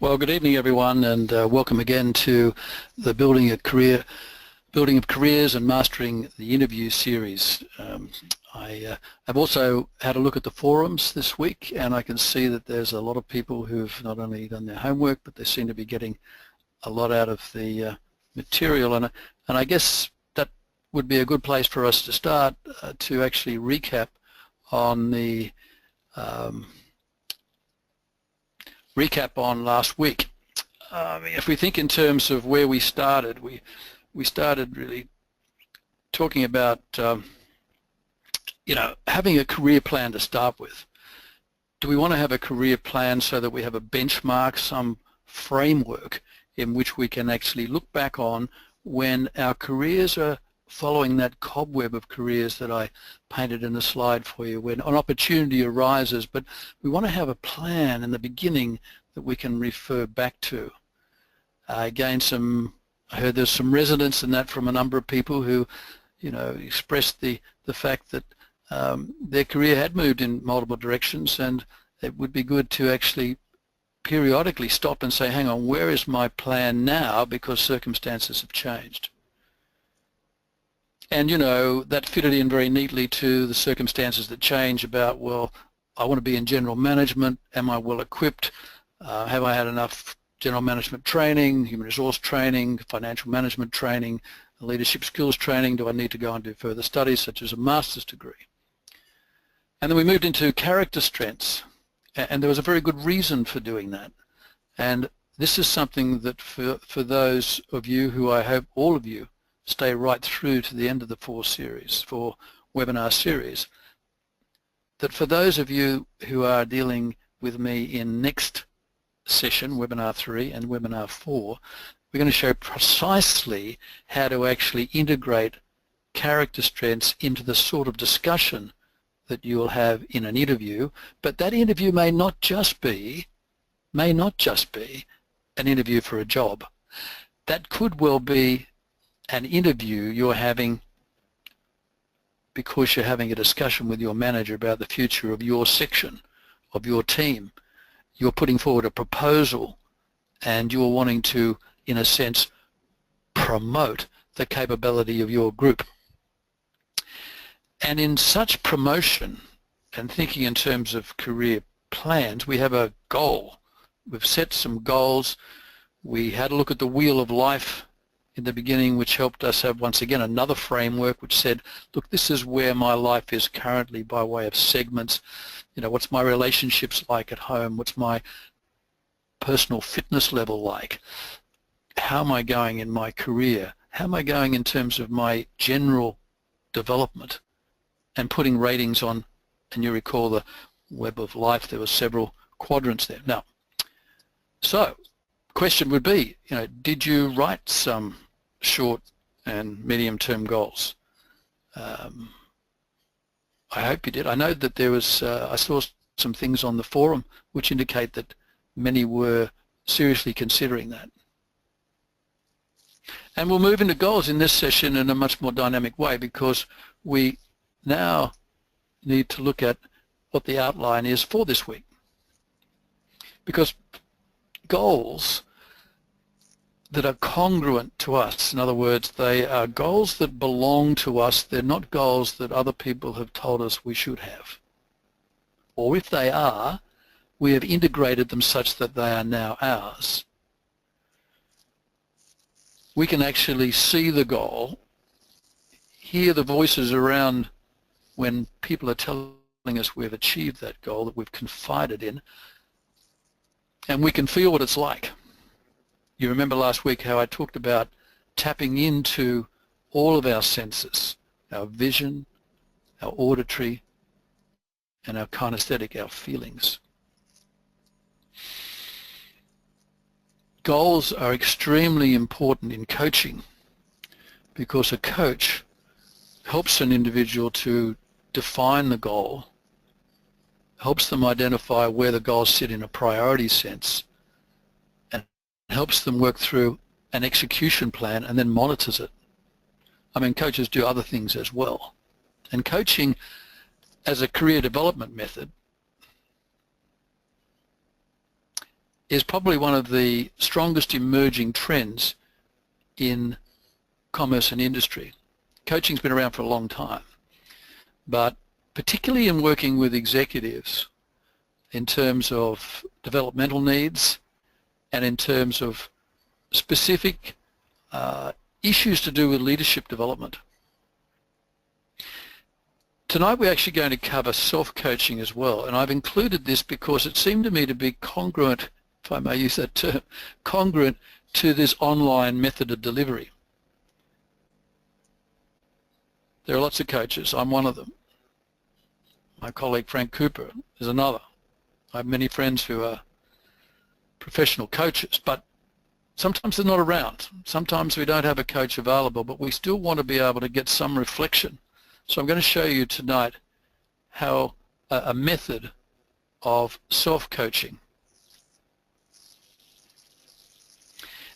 Well, good evening, everyone, and welcome again to the Building of Careers and Mastering the Interview series. I have also had a look at the forums this week, and I can see that there's a lot of people who've not only done their homework, but they seem to be getting a lot out of the material. And I guess that would be a good place for us to start to actually recap on the last week. If we think in terms of where we started, we started really talking about having a career plan to start with. Do we want to have a career plan so that we have a benchmark, some framework in which we can actually look back on when our careers are following that cobweb of careers that I painted in the slide for you, when an opportunity arises, but we want to have a plan in the beginning that we can refer back to. I heard there's some resonance in that from a number of people who, expressed the fact that their career had moved in multiple directions, and it would be good to actually periodically stop and say, hang on, where is my plan now, because circumstances have changed. And that fitted in very neatly to the circumstances that change about, well, I want to be in general management. Am I well equipped? Have I had enough general management training, human resource training, financial management training, leadership skills training? Do I need to go and do further studies such as a master's degree? And then we moved into character strengths, and there was a very good reason for doing that. And this is something that for those of you who I hope all of you stay right through to the end of the four webinar series, that for those of you who are dealing with me in next session, webinar 3 and webinar 4, we're going to show precisely how to actually integrate character strengths into the sort of discussion that you'll have in an interview. But that interview may not just be an interview for a job. That could well be an interview you're having because you're having a discussion with your manager about the future of your section, of your team. You're putting forward a proposal and you're wanting to, in a sense, promote the capability of your group. And in such promotion and thinking in terms of career plans, we have a goal. We've set some goals. We had a look at the Wheel of Life in the beginning, which helped us have, once again, another framework which said, look, this is where my life is currently by way of segments. What's my relationships like at home? What's my personal fitness level like? How am I going in my career? How am I going in terms of my general development? And putting ratings on, and you recall the Web of Life, there were several quadrants there. Now, so question would be, did you write some short and medium-term goals? I hope you did. I know that there was, I saw some things on the forum which indicate that many were seriously considering that. And we'll move into goals in this session in a much more dynamic way, because we now need to look at what the outline is for this week. Because goals that are congruent to us, in other words, they are goals that belong to us, they're not goals that other people have told us we should have. Or if they are, we have integrated them such that they are now ours. We can actually see the goal, hear the voices around when people are telling us we've achieved that goal that we've confided in, and we can feel what it's like. You remember last week how I talked about tapping into all of our senses, our vision, our auditory, and our kinesthetic, our feelings. Goals are extremely important in coaching, because a coach helps an individual to define the goal, helps them identify where the goals sit in a priority sense, and helps them work through an execution plan and then monitors it. I mean, coaches do other things as well. And coaching as a career development method is probably one of the strongest emerging trends in commerce and industry. Coaching's been around for a long time, but particularly in working with executives in terms of developmental needs and in terms of specific issues to do with leadership development. Tonight we're actually going to cover self-coaching as well, and I've included this because it seemed to me to be congruent, if I may use that term, congruent to this online method of delivery. There are lots of coaches. I'm one of them. My colleague Frank Cooper is another. I have many friends who are professional coaches, but sometimes they're not around. Sometimes we don't have a coach available, but we still want to be able to get some reflection. So I'm going to show you tonight how a method of self-coaching.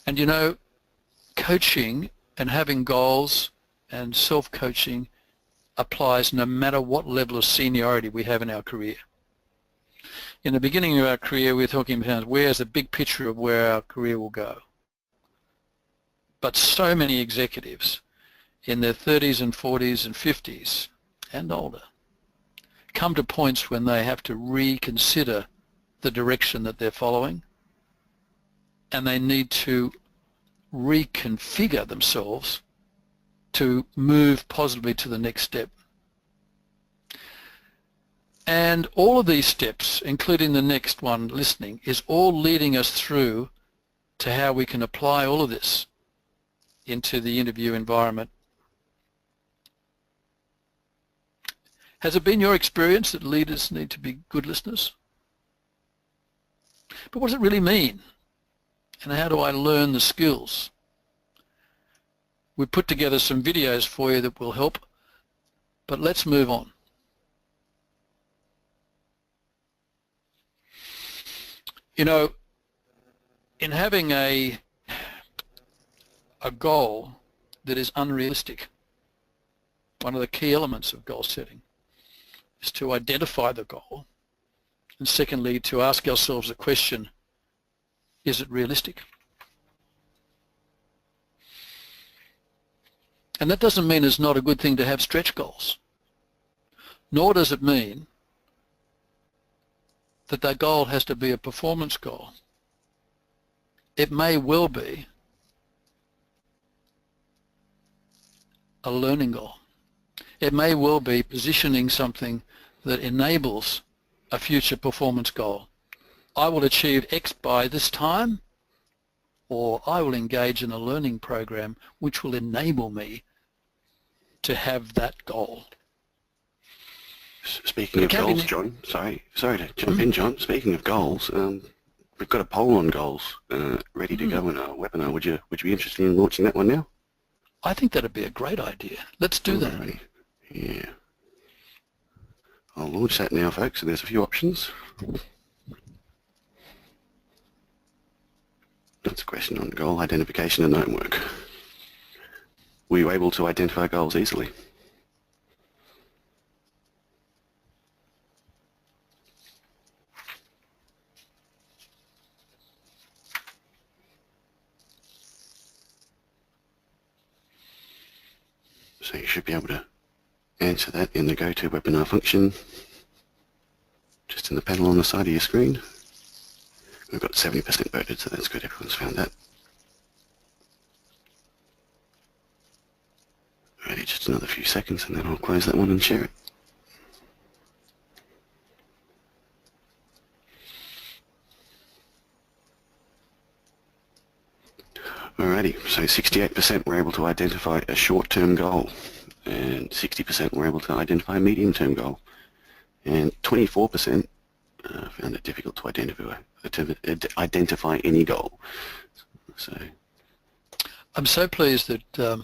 And you know, coaching and having goals and self-coaching applies no matter what level of seniority we have in our career. In the beginning of our career, we're talking about where's the big picture of where our career will go. But so many executives in their 30s and 40s and 50s and older come to points when they have to reconsider the direction that they're following, and they need to reconfigure themselves to move positively to the next step. And all of these steps, including the next one, listening, is all leading us through to how we can apply all of this into the interview environment. Has it been your experience that leaders need to be good listeners? But what does it really mean? And how do I learn the skills? We've put together some videos for you that will help, but let's move on. You know, in having a goal that is unrealistic, one of the key elements of goal setting is to identify the goal, and secondly, to ask ourselves the question, is it realistic? And that doesn't mean it's not a good thing to have stretch goals, nor does it mean that that goal has to be a performance goal. It may well be a learning goal. It may well be positioning something that enables a future performance goal. I will achieve X by this time, or I will engage in a learning program which will enable me to have that goal. Speaking of goals, John, sorry to jump in, John. Speaking of goals, we've got a poll on goals ready to go in our webinar. Would you be interested in launching that one now? I think that'd be a great idea. Let's do that. Yeah. I'll launch that now, folks. So there's a few options. That's a question on goal identification and homework. Were you able to identify goals easily? So you should be able to answer that in the GoToWebinar function, just in the panel on the side of your screen. We've got 70% voted, so that's good. Everyone's found that. Alrighty, just another few seconds and then I'll close that one and share it. Alrighty, so 68% were able to identify a short-term goal, and 60% were able to identify a medium-term goal, and 24% found it difficult to identify any goal. So, I'm so pleased that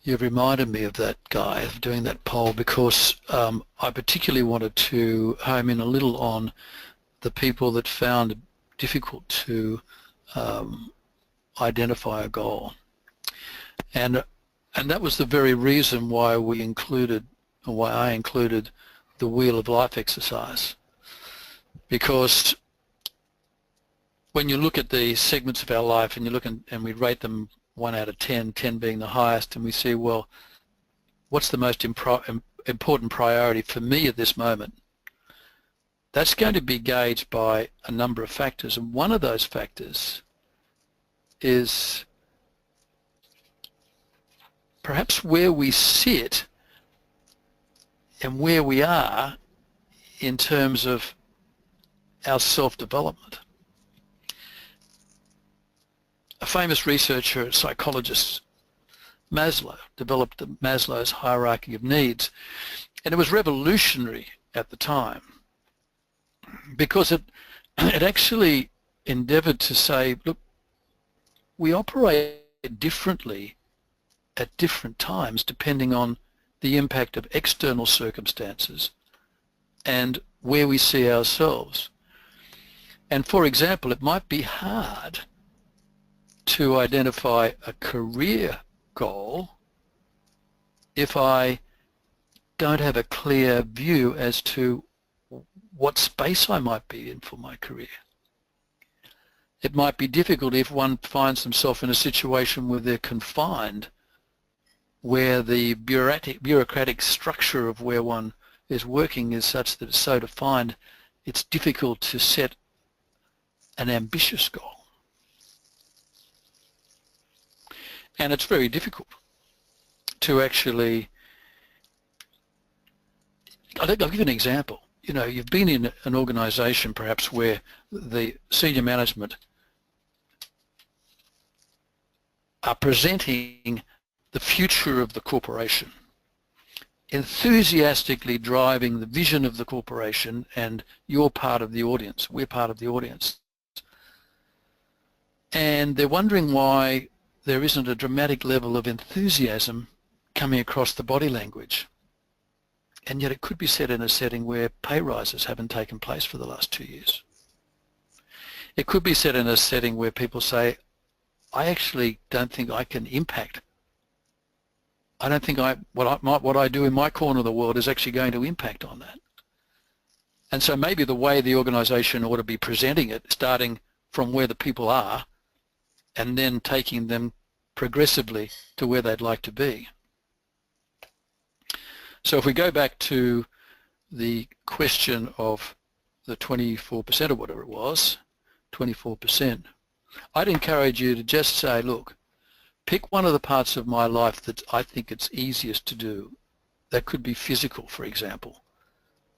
you've reminded me of that guy, of doing that poll, because I particularly wanted to home in a little on the people that found it difficult to identify a goal. And that was the very reason why we included, or why I included, the Wheel of Life exercise. Because when you look at the segments of our life and you look and we rate them 1 out of 10, 10 being the highest, and we see, well, what's the most important priority for me at this moment? That's going to be gauged by a number of factors, and one of those factors is perhaps where we sit and where we are in terms of our self-development. A famous researcher, psychologist, Maslow, developed Maslow's hierarchy of needs, and it was revolutionary at the time because it actually endeavored to say, look, we operate differently at different times depending on the impact of external circumstances and where we see ourselves. And for example, it might be hard to identify a career goal if I don't have a clear view as to what space I might be in for my career. It might be difficult if one finds themselves in a situation where they're confined, where the bureaucratic structure of where one is working is such that it's so defined, it's difficult to set an ambitious goal. And it's very difficult to actually, I'll give you an example. You know, you've been in an organization perhaps where the senior management are presenting the future of the corporation, enthusiastically driving the vision of the corporation, and you're part of the audience, we're part of the audience. And they're wondering why there isn't a dramatic level of enthusiasm coming across the body language. And yet it could be said in a setting where pay rises haven't taken place for the last 2 years. It could be said in a setting where people say, I actually don't think I can impact. I don't think what I do in my corner of the world is actually going to impact on that. And so maybe the way the organization ought to be presenting it, starting from where the people are and then taking them progressively to where they'd like to be. So if we go back to the question of the 24% or whatever it was, 24%, I'd encourage you to just say, look, pick one of the parts of my life that I think it's easiest to do. That could be physical, for example.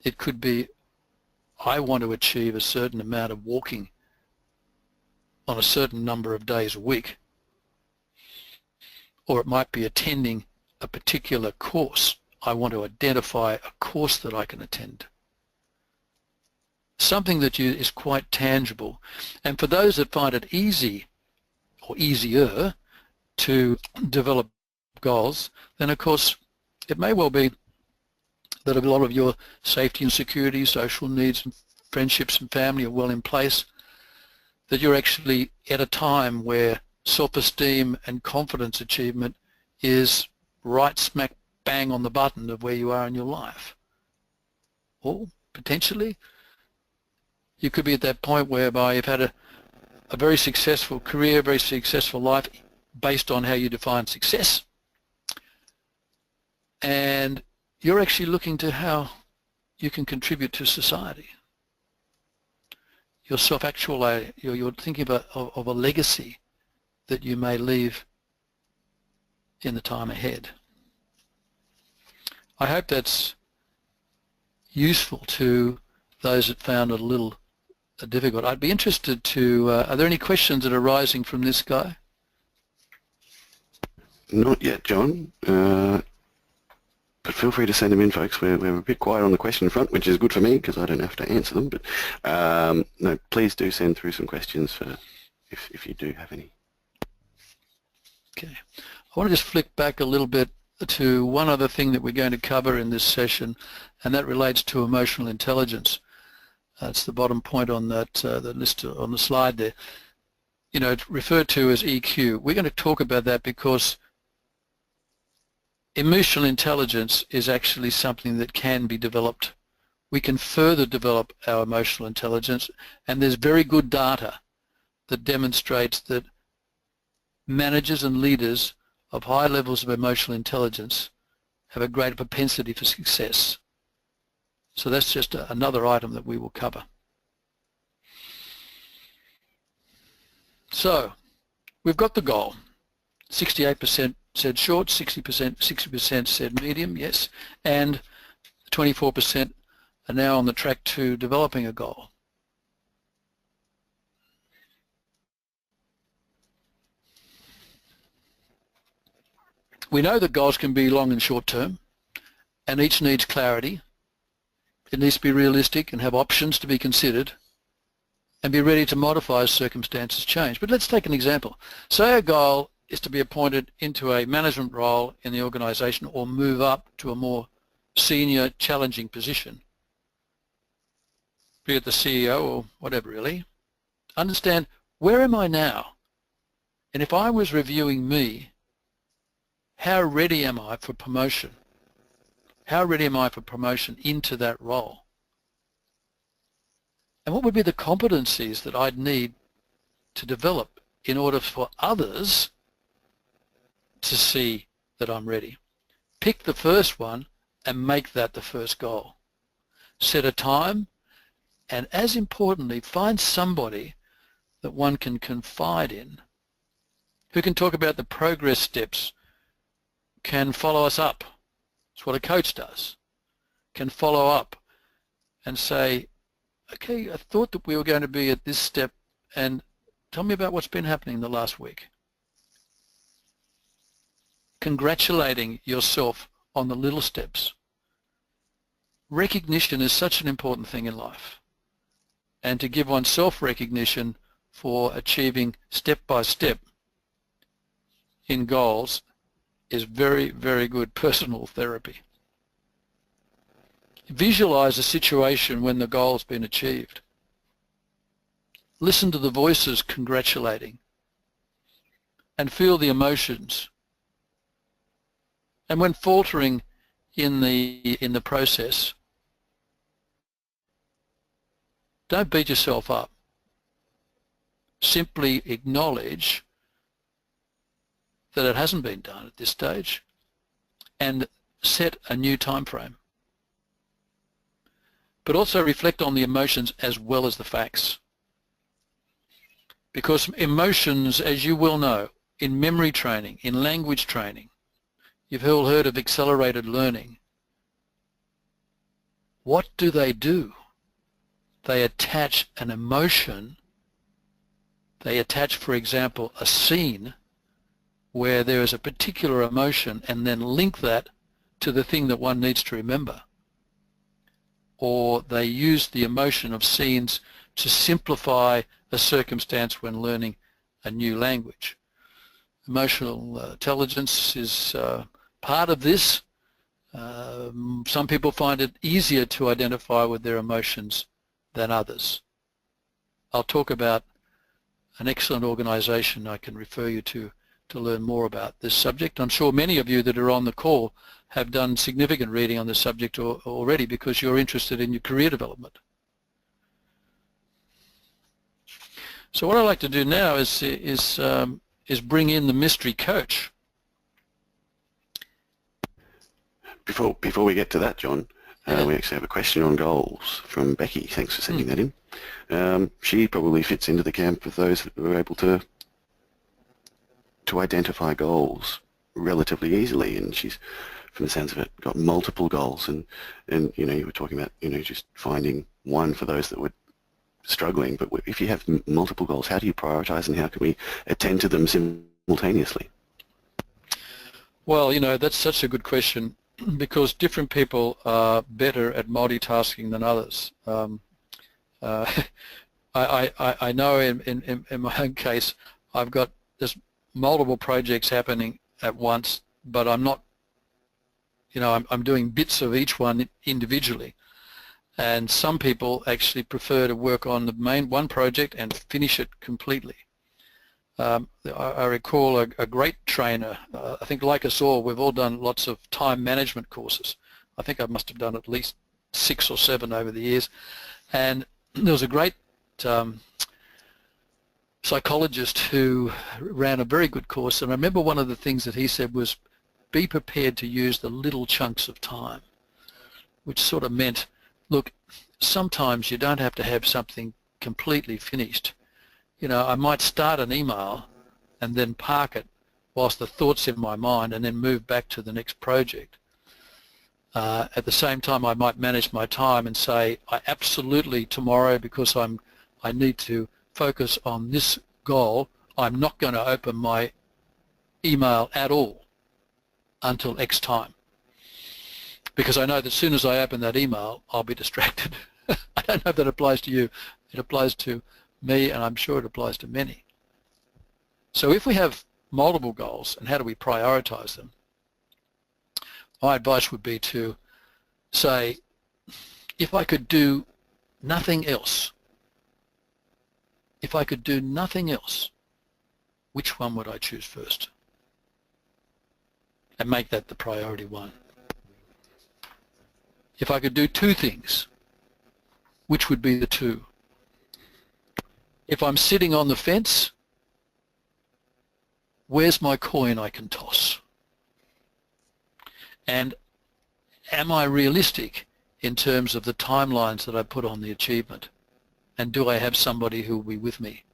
It could be I want to achieve a certain amount of walking on a certain number of days a week. Or it might be attending a particular course. I want to identify a course that I can attend. Something that is quite tangible. And for those that find it easy or easier to develop goals, then of course it may well be that a lot of your safety and security, social needs and friendships and family are well in place, that you're actually at a time where self-esteem and confidence achievement is right smack bang on the button of where you are in your life. Or potentially you could be at that point whereby you've had a very successful career, very successful life based on how you define success, and you're actually looking to how you can contribute to society. You're self-actualizing, you're thinking of a legacy that you may leave in the time ahead. I hope that's useful to those that found it a little difficult. I'd be interested to, are there any questions that are arising from this guy? Not yet, John. But feel free to send them in, folks. We're a bit quiet on the question front, which is good for me because I don't have to answer them. But no, please do send through some questions if you do have any. Okay. I want to just flick back a little bit to one other thing that we're going to cover in this session, and that relates to emotional intelligence. That's the bottom point on that the list on the slide there. You know, it's referred to as EQ. We're going to talk about that because emotional intelligence is actually something that can be developed. We can further develop our emotional intelligence, and there's very good data that demonstrates that managers and leaders of high levels of emotional intelligence have a greater propensity for success. So that's just another item that we will cover. So we've got the goal. 68% said short, 60% said medium, yes, and 24% are now on the track to developing a goal. We know that goals can be long and short term, and each needs clarity. It needs to be realistic and have options to be considered and be ready to modify as circumstances change. But let's take an example. Say a goal is to be appointed into a management role in the organisation or move up to a more senior, challenging position, be it the CEO or whatever really. Understand, where am I now? And if I was reviewing me, how ready am I for promotion? How ready am I for promotion into that role? And what would be the competencies that I'd need to develop in order for others to see that I'm ready? Pick the first one and make that the first goal. Set a time, and as importantly, find somebody that one can confide in, who can talk about the progress steps, can follow us up. It's what a coach does. Can follow up and say, okay, I thought that we were going to be at this step, and tell me about what's been happening in the last week. Congratulating yourself on the little steps. Recognition is such an important thing in life, and to give oneself recognition for achieving step by step in goals is very, very good personal therapy. Visualize a situation when the goal's been achieved. Listen to the voices congratulating and feel the emotions. And when faltering in the process, don't beat yourself up. Simply acknowledge that it hasn't been done at this stage and set a new time frame. But also reflect on the emotions as well as the facts. Because emotions, as you will know, in memory training, in language training, you've all heard of accelerated learning. What do? They attach an emotion. They attach, for example, a scene where there is a particular emotion and then link that to the thing that one needs to remember. Or they use the emotion of scenes to simplify a circumstance when learning a new language. Emotional intelligence is part of this. Some people find it easier to identify with their emotions than others. I'll talk about an excellent organisation I can refer you to learn more about this subject. I'm sure many of you that are on the call have done significant reading on this subject already because you're interested in your career development. So what I'd like to do now is bring in the mystery coach. Before we get to that, John, we actually have a question on goals from Becky. Thanks for sending that in. She probably fits into the camp of those who are able to identify goals relatively easily, and she's, from the sounds of it, got multiple goals, and you know, you were talking about, you know, just finding one for those that were struggling, but if you have multiple goals, how do you prioritize and how can we attend to them simultaneously? Well, you know, that's such a good question because different people are better at multitasking than others. I know in my own case I've got this multiple projects happening at once, but I'm not, you know, I'm doing bits of each one individually. And some people actually prefer to work on the main one project and finish it completely. I recall a great trainer, I think like us all, we've all done lots of time management courses. I think I must have done at least 6 or 7 over the years. And there was a great psychologist who ran a very good course, and I remember one of the things that he said was, be prepared to use the little chunks of time, which sort of meant, look, sometimes you don't have to have something completely finished. You know, I might start an email and then park it whilst the thought's in my mind and then move back to the next project. At the same time, I might manage my time and say, I absolutely tomorrow, because I need to focus on this goal, I'm not going to open my email at all until X time, because I know that as soon as I open that email, I'll be distracted. I don't know if that applies to you. It applies to me, and I'm sure it applies to many. So if we have multiple goals, and how do we prioritize them? My advice would be to say, if I could do nothing else, which one would I choose first? And make that the priority one. If I could do two things, which would be the two? If I'm sitting on the fence, where's my coin I can toss? And am I realistic in terms of the timelines that I put on the achievement? And do I have somebody who will be with me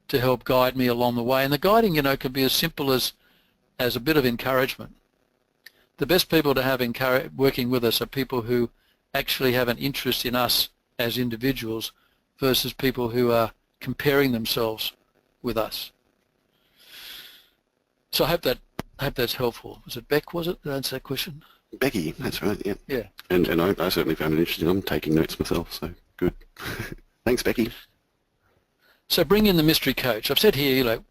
to help guide me along the way? And the guiding, you know, can be as simple as a bit of encouragement. The best people to have working with us are people who actually have an interest in us as individuals versus people who are comparing themselves with us. So I hope that's helpful. Was it Beck, was it, that answered that question? Becky, that's right, yeah. Yeah. And I certainly found it interesting. I'm taking notes myself, so good. Thanks, Becky. So bring in the mystery coach. I've said here, you know,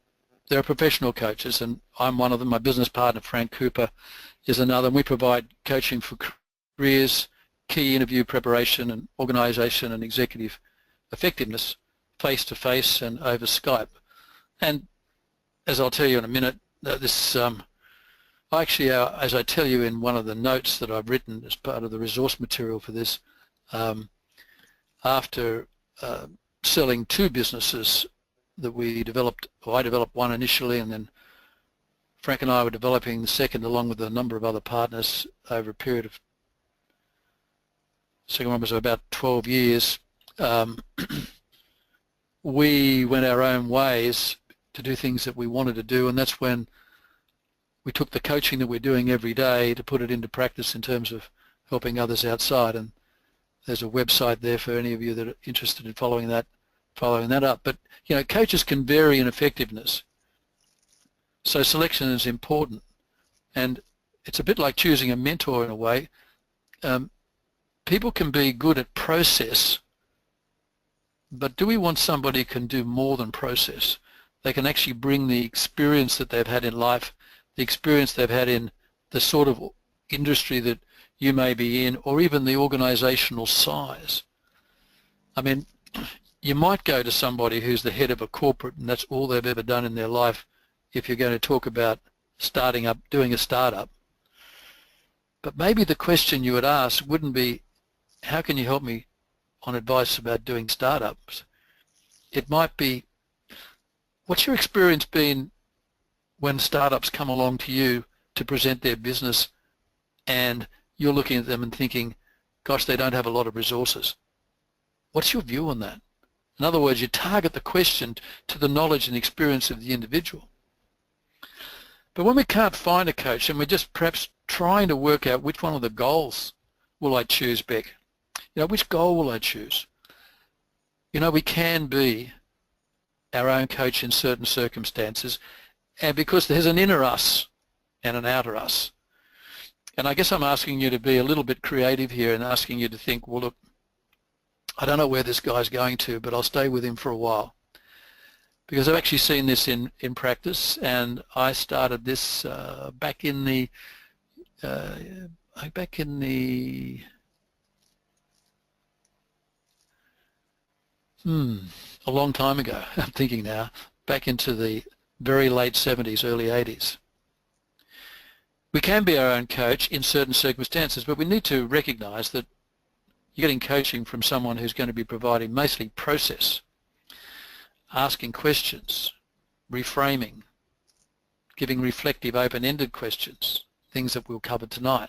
there are professional coaches, and I'm one of them. My business partner, Frank Cooper, is another, and we provide coaching for careers, key interview preparation, and organisation and executive effectiveness, face-to-face and over Skype. And as I'll tell you in a minute, this actually, as I tell you in one of the notes that I've written as part of the resource material for this, after selling two businesses that we developed, or I developed one initially, and then Frank and I were developing the second along with a number of other partners over a period of, second one was about 12 years. We went our own ways to do things that we wanted to do, and that's when we took the coaching that we're doing every day to put it into practice in terms of helping others outside. And there's a website there for any of you that are interested in following that up. But you know, coaches can vary in effectiveness, so selection is important, and it's a bit like choosing a mentor in a way. People can be good at process, but do we want somebody who can do more than process? They can actually bring the experience that they've had in life, the experience they've had in the sort of industry that you may be in, or even the organizational size. I mean, you might go to somebody who's the head of a corporate and that's all they've ever done in their life if you're going to talk about starting up, doing a startup. But maybe the question you would ask wouldn't be, how can you help me on advice about doing startups? It might be, what's your experience been when startups come along to you to present their business and you're looking at them and thinking, gosh, they don't have a lot of resources? What's your view on that? In other words, you target the question to the knowledge and experience of the individual. But when we can't find a coach and we're just perhaps trying to work out which one of the goals will I choose, Beck? You know, which goal will I choose? You know, we can be our own coach in certain circumstances, and because there's an inner us and an outer us. And I guess I'm asking you to be a little bit creative here and asking you to think, well, look, I don't know where this guy's going to, but I'll stay with him for a while. Because I've actually seen this in practice, and I started this back in the a long time ago, I'm thinking now, back into the very late 70s, early 80s. We can be our own coach in certain circumstances, but we need to recognize that you're getting coaching from someone who's going to be providing mostly process. asking questions, reframing, giving reflective, open-ended questions, things that we'll cover tonight.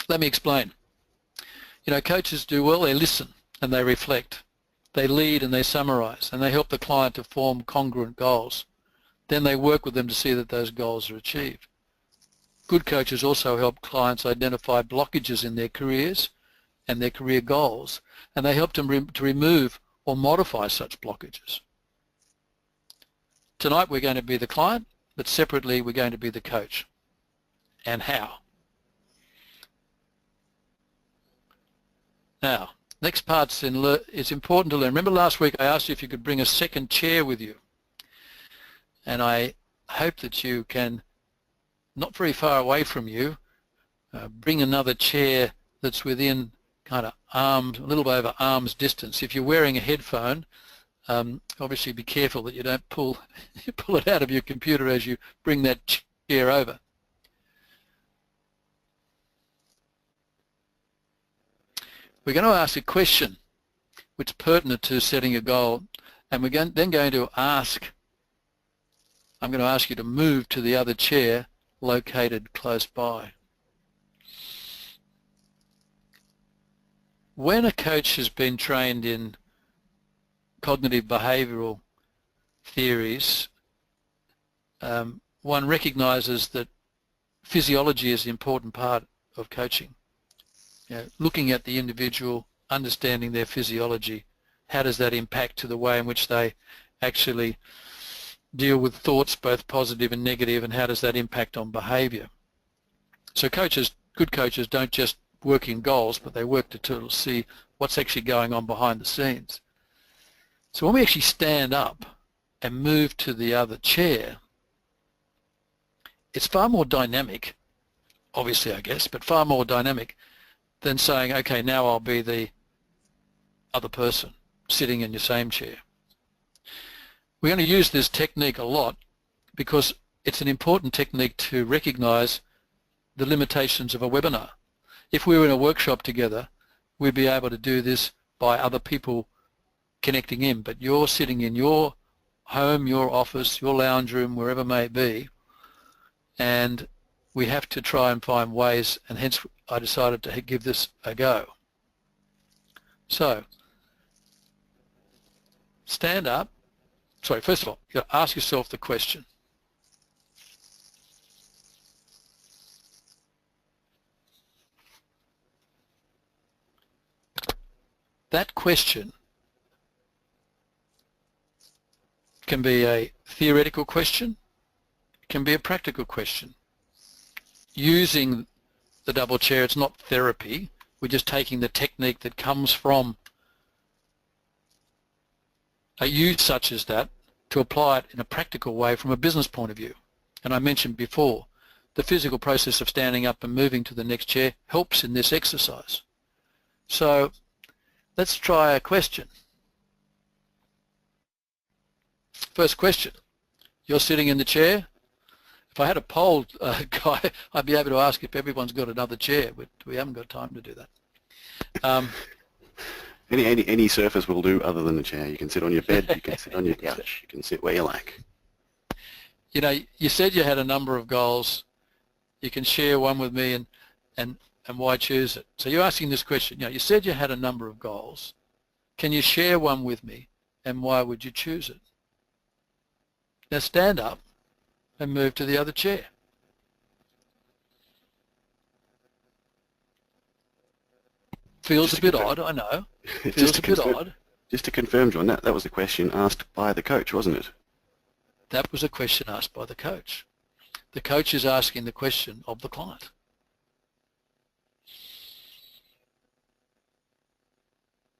Let me explain. You know, coaches do well, they listen and they reflect. They lead and they summarize, and they help the client to form congruent goals. Then they work with them to see that those goals are achieved. Good coaches also help clients identify blockages in their careers and their career goals, and they help them to remove or modify such blockages. Tonight we're going to be the client, but separately we're going to be the coach. And how? Now, next part is important to learn. Remember last week I asked you if you could bring a second chair with you. And I hope that you can, not very far away from you, bring another chair that's within kind of arms, a little over arm's distance. If you're wearing a headphone, obviously be careful that you don't pull it out of your computer as you bring that chair over. We're going to ask a question which is pertinent to setting a goal, and we're then going to ask, I'm going to ask you to move to the other chair located close by. When a coach has been trained in cognitive behavioural theories, one recognises that physiology is an important part of coaching. You know, looking at the individual, understanding their physiology, how does that impact to the way in which they actually deal with thoughts, both positive and negative, and how does that impact on behaviour? So coaches, good coaches, don't just work in goals, but they work to see what's actually going on behind the scenes. So when we actually stand up and move to the other chair, it's far more dynamic, obviously I guess, but far more dynamic than saying, okay, now I'll be the other person sitting in your same chair. We're going to use this technique a lot because it's an important technique to recognise the limitations of a webinar. If we were in a workshop together, we'd be able to do this by other people connecting in, but you're sitting in your home, your office, your lounge room, wherever it may be, and we have to try and find ways, and hence I decided to give this a go. So, stand up. Sorry, first of all, you got to ask yourself the question. That question can be a theoretical question, it can be a practical question. Using the double chair, it's not therapy, we're just taking the technique that comes from a use such as that to apply it in a practical way from a business point of view. And I mentioned before, the physical process of standing up and moving to the next chair helps in this exercise. So let's try a question. First question, you're sitting in the chair. If I had a poll guy, I'd be able to ask if everyone's got another chair, but we haven't got time to do that. Any surface will do other than the chair. You can sit on your bed, you can sit on your couch, you can sit where you like. You know, you said you had a number of goals. You can share one with me and why choose it. So you're asking this question, you know, you said you had a number of goals. Can you share one with me and why would you choose it? Now stand up and move to the other chair. Feels a bit odd, I know. Feels a bit odd. Just to confirm, John, that was the question asked by the coach, wasn't it? That was a question asked by the coach. The coach is asking the question of the client.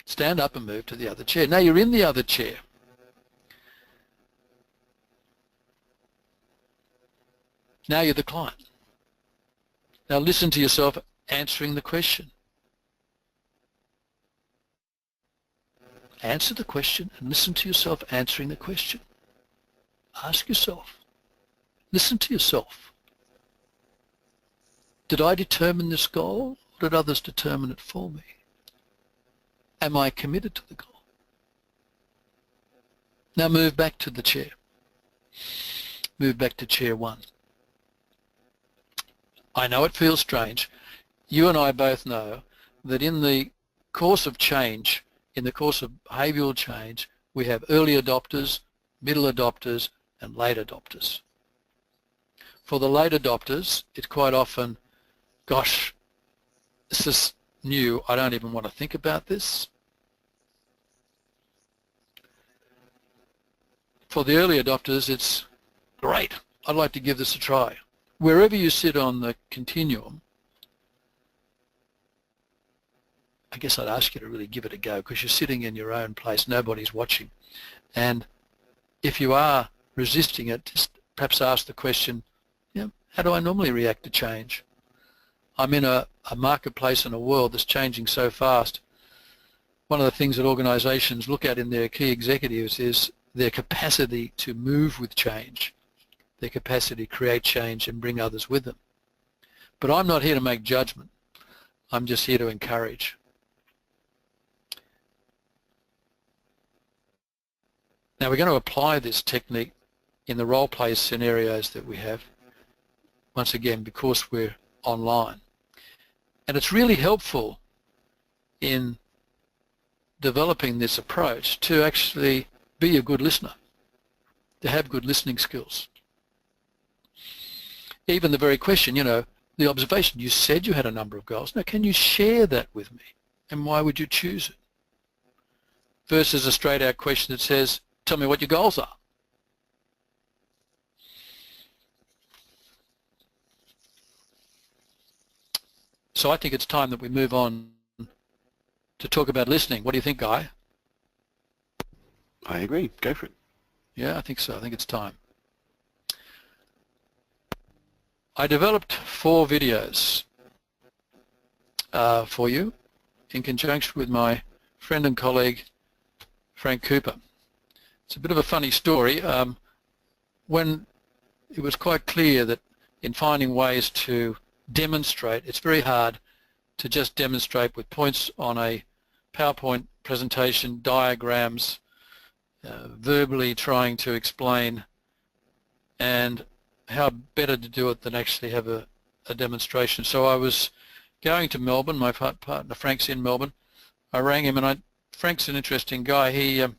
Stand up and move to the other chair. Now you're in the other chair. Now you're the client. Now listen to yourself answering the question. Answer the question and listen to yourself answering the question. Ask yourself. Listen to yourself. Did I determine this goal, or did others determine it for me? Am I committed to the goal? Now move back to the chair. Move back to chair 1. I know it feels strange. You and I both know that in the course of change, in the course of behavioural change, we have early adopters, middle adopters, and late adopters. For the late adopters, it's quite often, gosh, this is new, I don't even want to think about this. For the early adopters, it's great, I'd like to give this a try. Wherever you sit on the continuum, I guess I'd ask you to really give it a go, because you're sitting in your own place, nobody's watching. And if you are resisting it, just perhaps ask the question, how do I normally react to change? I'm in a marketplace and a world that's changing so fast. One of the things that organisations look at in their key executives is their capacity to move with change, their capacity to create change and bring others with them. But I'm not here to make judgment. I'm just here to encourage. Now we're going to apply this technique in the role play scenarios that we have, once again, because we're online. And it's really helpful in developing this approach to actually be a good listener, to have good listening skills. Even the very question, the observation, you said you had a number of goals. Now, can you share that with me? And why would you choose it? Versus a straight out question that says, tell me what your goals are. So I think it's time that we move on to talk about listening. What do you think, Guy? I agree. Go for it. Yeah, I think so. I think it's time. I developed 4 videos for you in conjunction with my friend and colleague, Frank Cooper. It's a bit of a funny story. When it was quite clear that in finding ways to demonstrate, it's very hard to just demonstrate with points on a PowerPoint presentation, diagrams, verbally trying to explain, and how better to do it than actually have a demonstration. So I was going to Melbourne, my partner Frank's in Melbourne. I rang him, and Frank's an interesting guy. He, I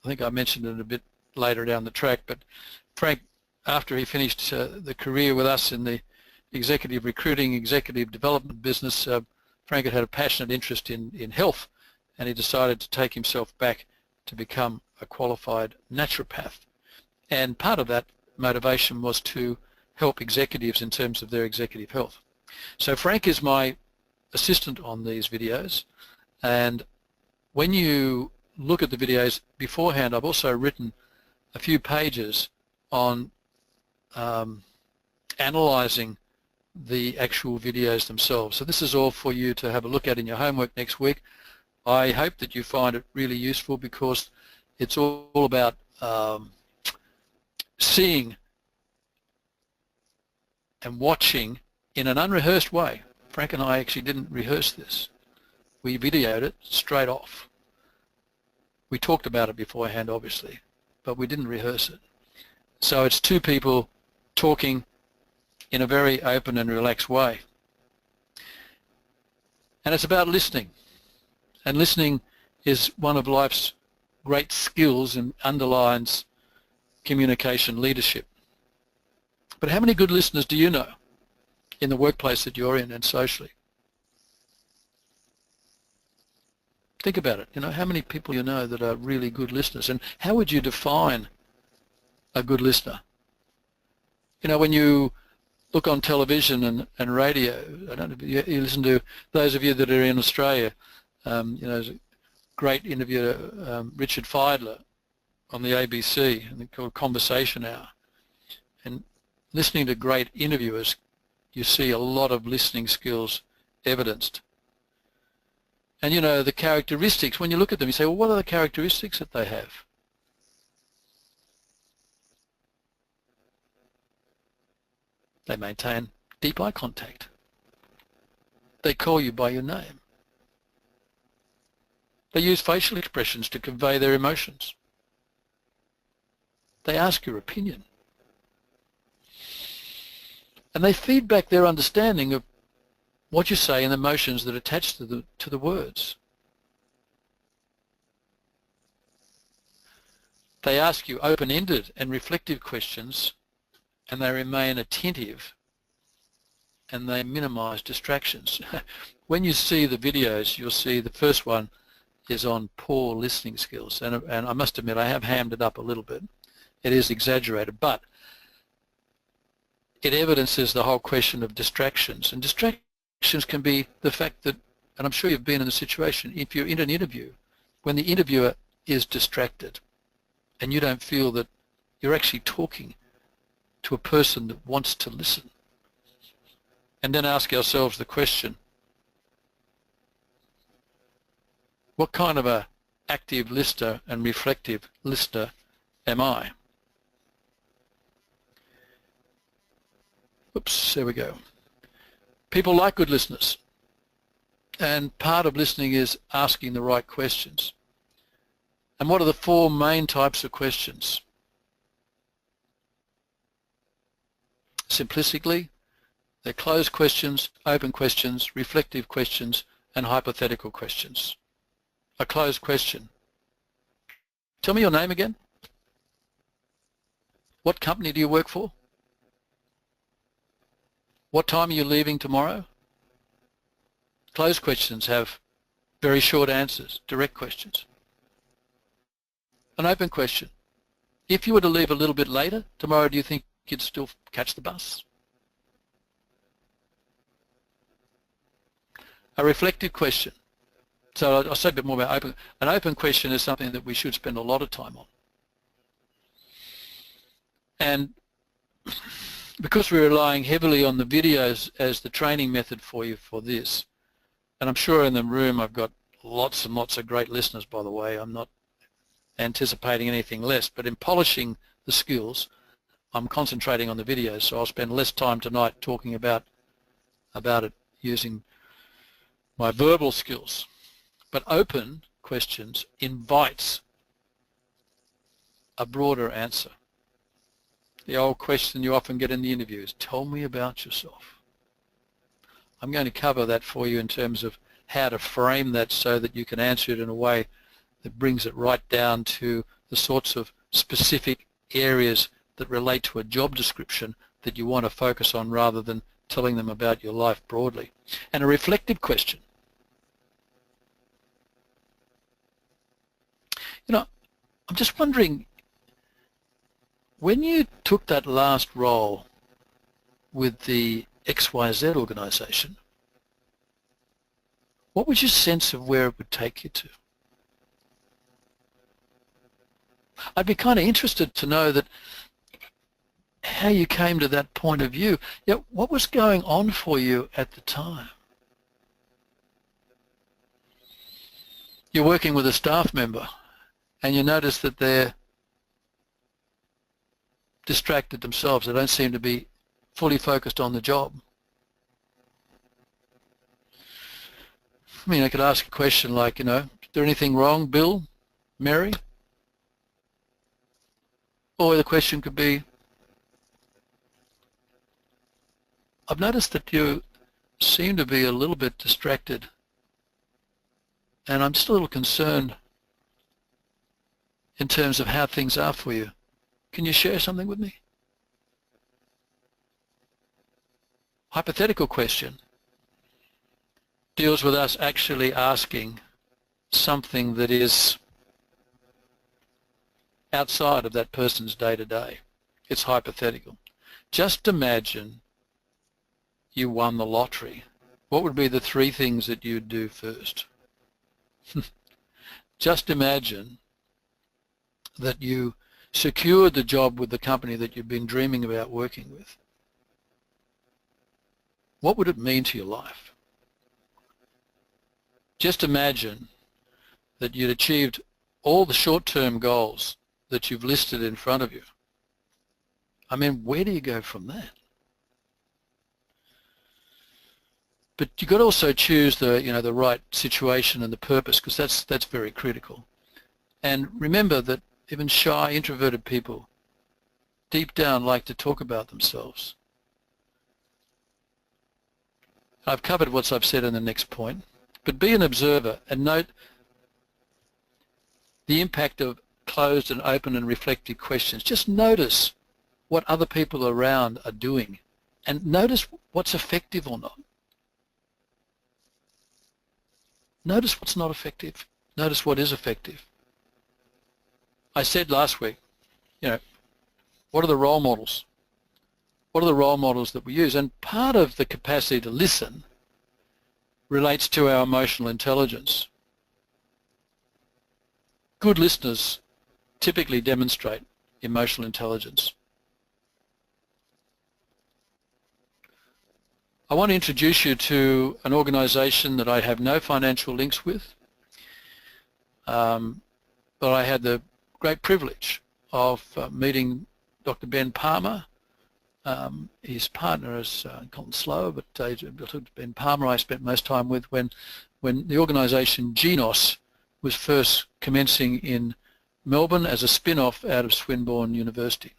think I mentioned it a bit later down the track, but Frank, after he finished the career with us in the executive recruiting, executive development business, Frank had a passionate interest in health, and he decided to take himself back to become a qualified naturopath. And part of that motivation was to help executives in terms of their executive health. So Frank is my assistant on these videos, and when you look at the videos beforehand, I've also written a few pages on analysing the actual videos themselves. So this is all for you to have a look at in your homework next week. I hope that you find it really useful, because it's all about seeing and watching in an unrehearsed way. Frank and I actually didn't rehearse this. We videoed it straight off. We talked about it beforehand, obviously, but we didn't rehearse it. So it's 2 people talking in a very open and relaxed way. And it's about listening. And listening is one of life's great skills and underlines communication leadership. But how many good listeners do you know in the workplace that you're in and socially? Think about it. How many people you know that are really good listeners, and how would you define a good listener? When you look on television and radio, I don't know if you listen to, those of you that are in Australia, there's a great interviewer, Richard Fidler, on the ABC, and called Conversation Hour. And listening to great interviewers, you see a lot of listening skills evidenced. And the characteristics, when you look at them, you say, well, what are the characteristics that they have? They maintain deep eye contact. They call you by your name. They use facial expressions to convey their emotions. They ask your opinion. And they feed back their understanding of what you say and the emotions that attach to the words. They ask you open-ended and reflective questions, and they remain attentive, and they minimize distractions. When you see the videos, you'll see the first one is on poor listening skills, and I must admit I have hammed it up a little bit. It is exaggerated, but it evidences the whole question of distractions. And distractions can be the fact that, and I'm sure you've been in a situation, if you're in an interview, when the interviewer is distracted and you don't feel that you're actually talking to a person that wants to listen. And then ask ourselves the question, what kind of a active listener and reflective listener am I? Oops, there we go. People like good listeners, and part of listening is asking the right questions. And what are the four main types of questions? Simplistically, they're closed questions, open questions, reflective questions, and hypothetical questions. A closed question. Tell me your name again. What company do you work for? What time are you leaving tomorrow? Closed questions have very short answers, direct questions. An open question. If you were to leave a little bit later tomorrow, do you think you'd still catch the bus? A reflective question. So I'll say a bit more about open. An open question is something that we should spend a lot of time on. And because we're relying heavily on the videos as the training method for you for this, and I'm sure in the room I've got lots and lots of great listeners, by the way. I'm not anticipating anything less, but in polishing the skills, I'm concentrating on the videos, so I'll spend less time tonight talking about it using my verbal skills. But open questions invites a broader answer. The old question you often get in the interviews, tell me about yourself. I'm going to cover that for you in terms of how to frame that so that you can answer it in a way that brings it right down to the sorts of specific areas that relate to a job description that you want to focus on rather than telling them about your life broadly. And a reflective question. You know, I'm just wondering, when you took that last role with the XYZ organization, what was your sense of where it would take you to? I'd be kind of interested to know that how you came to that point of view. Yeah, what was going on for you at the time? You're working with a staff member and you notice that they're distracted themselves. They don't seem to be fully focused on the job. I mean, I could ask a question like, you know, is there anything wrong, Bill, Mary? Or the question could be, I've noticed that you seem to be a little bit distracted, and I'm just a little concerned in terms of how things are for you. Can you share something with me? Hypothetical question deals with us actually asking something that is outside of that person's day-to-day. It's hypothetical. Just imagine you won the lottery. What would be the three things that you'd do first? Just imagine that you secured the job with the company that you've been dreaming about working with. What would it mean to your life? Just imagine that you'd achieved all the short-term goals that you've listed in front of you. I mean, where do you go from that? But you've got to also choose the right situation and the purpose, because that's very critical. And remember that even shy, introverted people deep down like to talk about themselves. I've covered what I've said in the next point, but be an observer and note the impact of closed and open and reflective questions. Just notice what other people around are doing and notice what's effective or not. Notice what's not effective. Notice what is effective. I said last week, what are the role models? What are the role models that we use? And part of the capacity to listen relates to our emotional intelligence. Good listeners typically demonstrate emotional intelligence. I want to introduce you to an organisation that I have no financial links with, but I had the great privilege of meeting Dr. Ben Palmer. His partner is Colin Slower, but Ben Palmer I spent most time with when the organisation Genos was first commencing in Melbourne as a spin-off out of Swinburne University.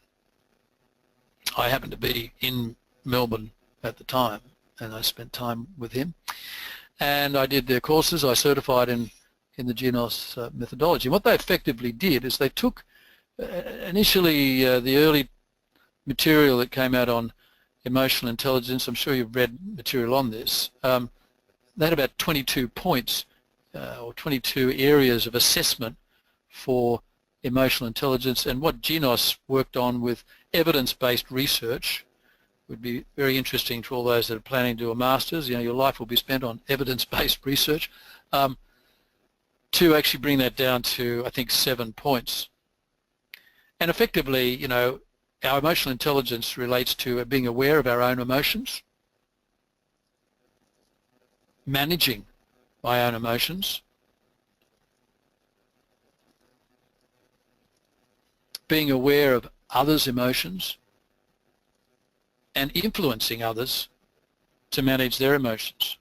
I happened to be in Melbourne at the time, and I spent time with him. And I did their courses. I certified in the Genos methodology. And what they effectively did is they took initially the early material that came out on emotional intelligence. I'm sure you've read material on this. They had about 22 points or 22 areas of assessment for emotional intelligence, and what Genos worked on with evidence-based research would be very interesting to all those that are planning to do a master's. Your life will be spent on evidence-based research, to actually bring that down to, I think, 7 points. And effectively, our emotional intelligence relates to being aware of our own emotions, managing my own emotions, being aware of others' emotions, and influencing others to manage their emotions.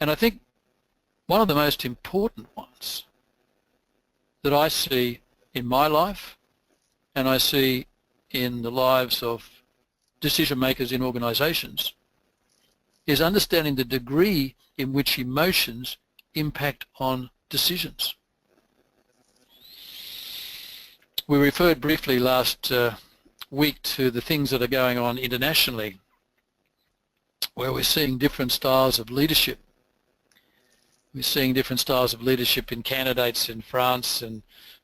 And I think one of the most important ones that I see in my life, and I see in the lives of decision makers in organisations, is understanding the degree in which emotions impact on decisions. We referred briefly last week to the things that are going on internationally, where we're seeing different styles of leadership. We're seeing different styles of leadership in candidates in France, and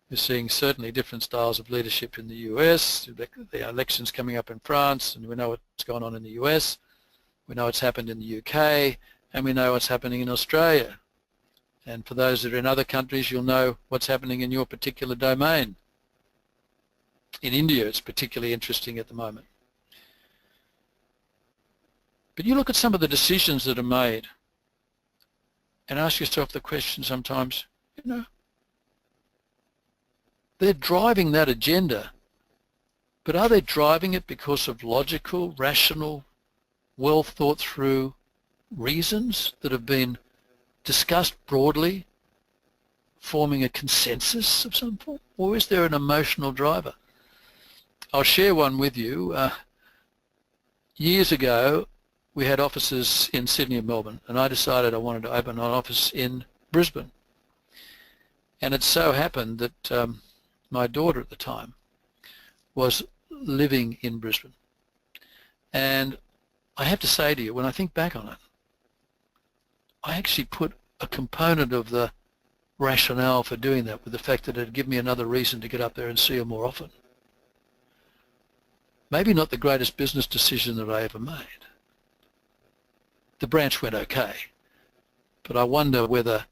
we're seeing certainly different styles of leadership in the US. The elections coming up in France, and we know what's going on in the US. We know what's happened in the UK, and we know what's happening in Australia. And for those that are in other countries, you'll know what's happening in your particular domain. In India, it's particularly interesting at the moment. But you look at some of the decisions that are made and ask yourself the question sometimes, they're driving that agenda, but are they driving it because of logical, rational, well thought through reasons that have been discussed broadly, forming a consensus of some form, or is there an emotional driver? I'll share one with you. Years ago, we had offices in Sydney and Melbourne, and I decided I wanted to open an office in Brisbane. And it so happened that my daughter at the time was living in Brisbane. And I have to say to you, when I think back on it, I actually put a component of the rationale for doing that with the fact that it would give me another reason to get up there and see her more often. Maybe not the greatest business decision that I ever made. The branch went okay, but I wonder whether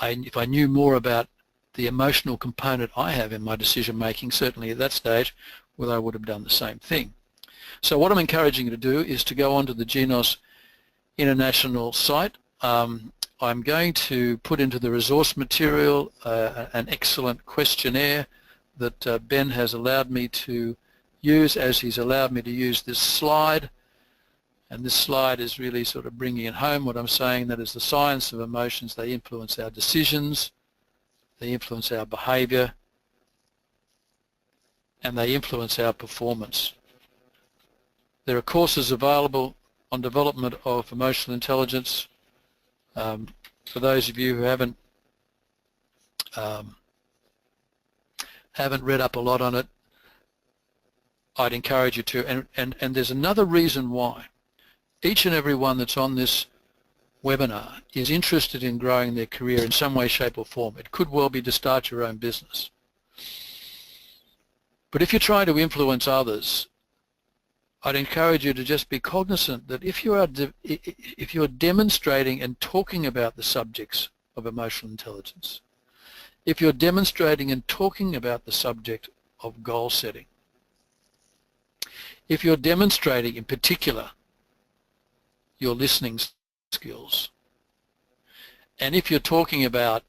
if I knew more about the emotional component I have in my decision making, certainly at that stage, whether I would have done the same thing. So what I'm encouraging you to do is to go onto the Genos International site. I'm going to put into the resource material an excellent questionnaire that Ben has allowed me to use, as he's allowed me to use this slide. And this slide is really sort of bringing it home what I'm saying, that is the science of emotions. They influence our decisions, they influence our behaviour, and they influence our performance. There are courses available on development of emotional intelligence. For those of you who haven't read up a lot on it, I'd encourage you to. And there's another reason why. Each and every one that's on this webinar is interested in growing their career in some way, shape or form. It could well be to start your own business. But if you're trying to influence others, I'd encourage you to just be cognizant that if you're demonstrating and talking about the subjects of emotional intelligence, if you're demonstrating and talking about the subject of goal setting, if you're demonstrating in particular your listening skills, and if you're talking about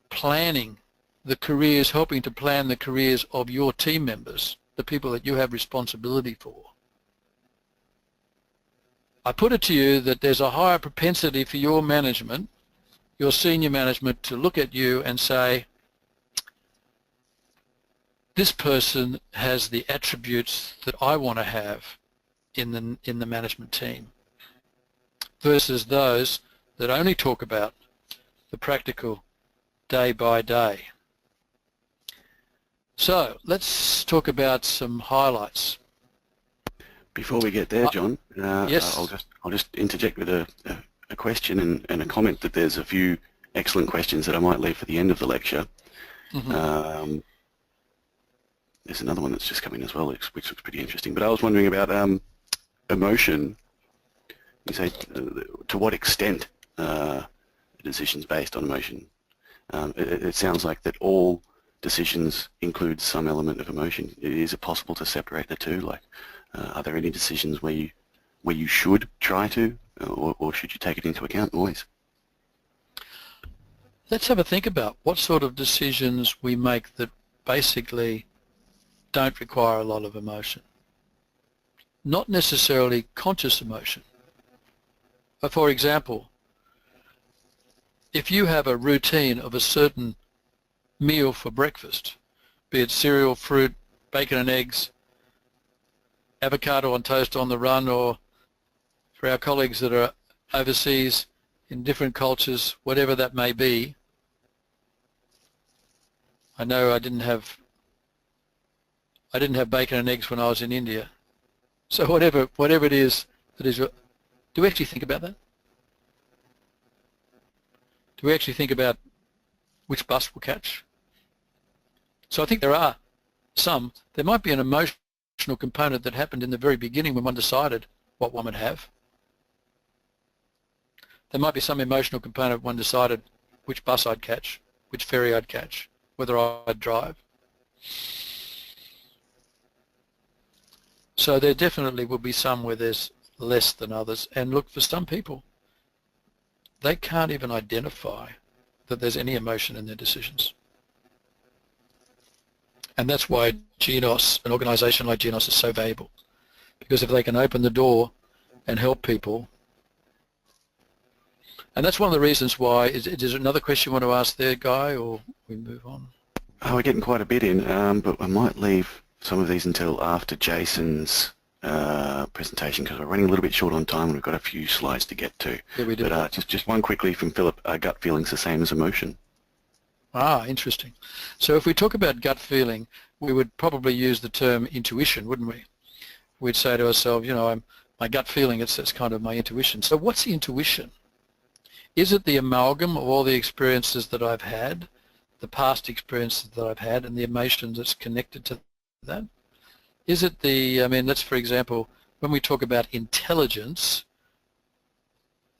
planning the careers, helping to plan the careers of your team members, the people that you have responsibility for, I put it to you that there's a higher propensity for your management, your senior management, to look at you and say, this person has the attributes that I want to have in the management team, versus those that only talk about the practical day by day. So let's talk about some highlights. Before we get there, John, yes. I'll just interject with a question and a comment that there's a few excellent questions that I might leave for the end of the lecture. Mm-hmm. There's another one that's just come in as well, which looks pretty interesting. But I was wondering about emotion. You say, to what extent are decisions based on emotion? It sounds like that all decisions include some element of emotion. Is it possible to separate the two? Like, are there any decisions where you should try to, or should you take it into account always? Let's have a think about what sort of decisions we make that basically don't require a lot of emotion. Not necessarily conscious emotion. But for example, if you have a routine of a certain meal for breakfast, be it cereal, fruit, bacon and eggs, avocado on toast on the run, or for our colleagues that are overseas in different cultures, whatever that may be. I know I didn't have bacon and eggs when I was in India. So whatever it is that is, do we actually think about that? Do we actually think about which bus we'll catch? So I think there might be an emotional component that happened in the very beginning when one decided what one would have. There might be some emotional component when one decided which bus I'd catch, which ferry I'd catch, whether I'd drive. So there definitely will be some where there's less than others. And look, for some people, they can't even identify that there's any emotion in their decisions. And that's why Genos, an organization like Genos, is so valuable. Because if they can open the door and help people, and that's one of the reasons why, is there another question you want to ask there, Guy, or we move on? Oh, we're getting quite a bit in, but I might leave some of these until after Jason's presentation, because we're running a little bit short on time and we've got a few slides to get to. Yeah, we do. But just one quickly from Philip, gut feeling's the same as emotion. Ah, interesting. So if we talk about gut feeling, we would probably use the term intuition, wouldn't we? We'd say to ourselves, you know, my gut feeling, it's kind of my intuition. So what's the intuition? Is it the amalgam of all the experiences that I've had, the past experiences that I've had, and the emotions that's connected to that? Is it let's, for example, when we talk about intelligence,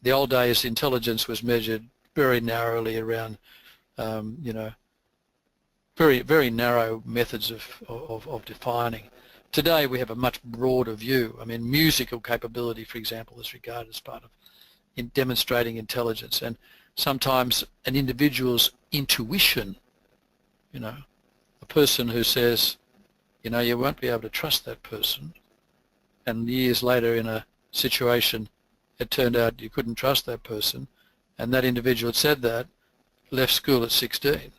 the old days intelligence was measured very narrowly around, very, very narrow methods of defining. Today we have a much broader view. I mean, musical capability, for example, is regarded as part of demonstrating intelligence, and sometimes an individual's intuition, a person who says, you won't be able to trust that person, and years later in a situation, it turned out you couldn't trust that person, and that individual that said that left school at 16.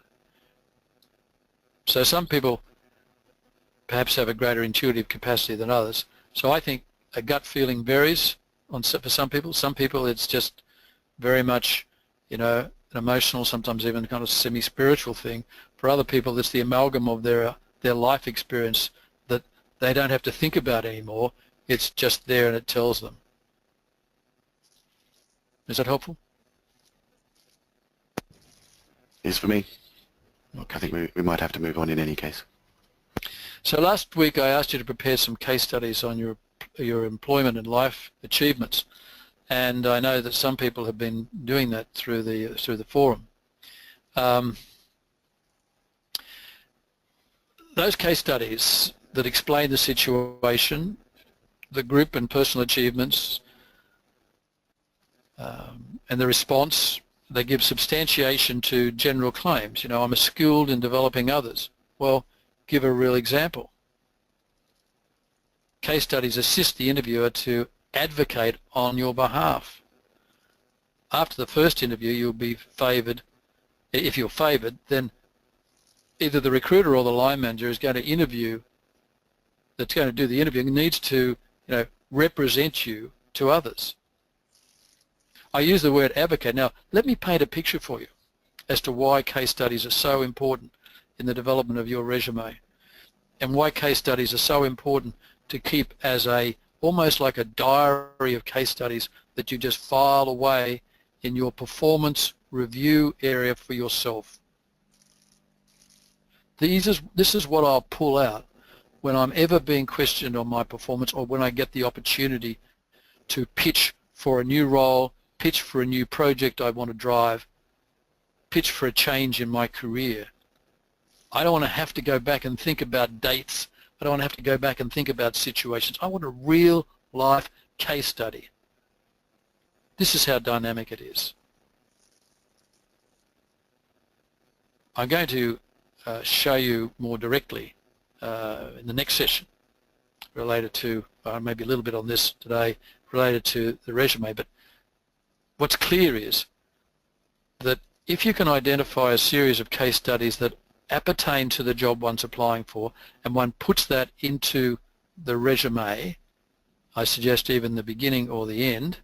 So some people perhaps have a greater intuitive capacity than others. So I think a gut feeling varies for some people. Some people it's just very much, an emotional, sometimes even kind of semi-spiritual thing. For other people, it's the amalgam of their life experience that they don't have to think about anymore. It's just there and it tells them. Is that helpful? Is for me. Okay. I think we might have to move on in any case. So last week I asked you to prepare some case studies on your employment and life achievements, and I know that some people have been doing that through the forum. Those case studies that explain the situation, the group and personal achievements, and the response, they give substantiation to general claims. I'm skilled in developing others. Well, give a real example. Case studies assist the interviewer to advocate on your behalf. After the first interview, you'll be favoured. If you're favoured, then either the recruiter or the line manager is going to that's going to do the interviewing needs to, represent you to others. I use the word advocate. Now, let me paint a picture for you as to why case studies are so important in the development of your resume, and why case studies are so important to keep as almost like a diary of case studies that you just file away in your performance review area for yourself. This is what I'll pull out when I'm ever being questioned on my performance, or when I get the opportunity to pitch for a new role, pitch for a new project I want to drive, pitch for a change in my career. I don't want to have to go back and think about dates. I don't want to have to go back and think about situations. I want a real life case study. This is how dynamic it is. I'm going to show you more directly in the next session related to, maybe a little bit on this today, related to the resume. But what's clear is that if you can identify a series of case studies that appertain to the job one's applying for, and one puts that into the resume, I suggest even the beginning or the end.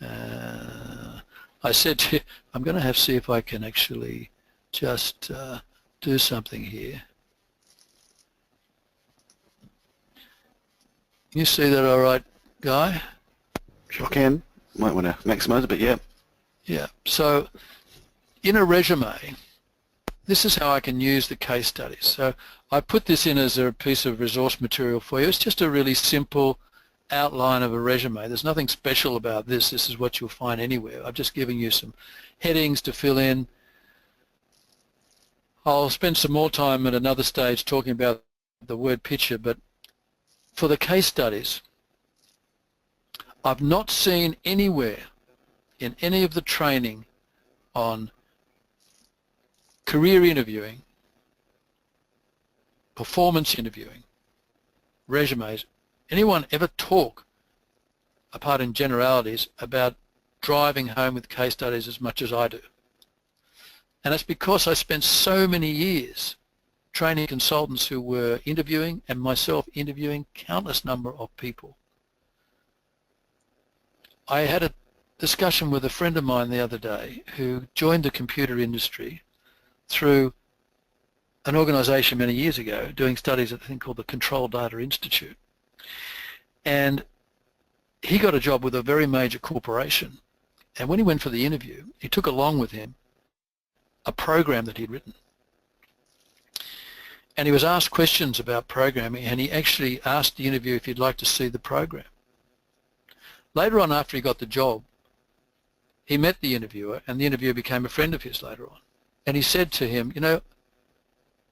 I said to you, I'm going to have to see if I can actually just do something here. You see that all right, Guy? Sure can. Might want to maximize it, but yeah. Yeah, so in a resume, this is how I can use the case studies. So I put this in as a piece of resource material for you. It's just a really simple outline of a resume. There's nothing special about this. This is what you'll find anywhere. I've just given you some headings to fill in. I'll spend some more time at another stage talking about the word picture, but for the case studies, I've not seen anywhere in any of the training on career interviewing, performance interviewing, resumes, anyone ever talk, apart in generalities, about driving home with case studies as much as I do. And it's because I spent so many years training consultants who were interviewing, and myself interviewing countless number of people. I had a discussion with a friend of mine the other day who joined the computer industry through an organization many years ago doing studies at a thing called the Control Data Institute. And he got a job with a very major corporation. And when he went for the interview, he took along with him a program that he'd written. And he was asked questions about programming, and he actually asked the interviewer if he'd like to see the program. Later on, after he got the job, he met the interviewer, and the interviewer became a friend of his later on. And he said to him,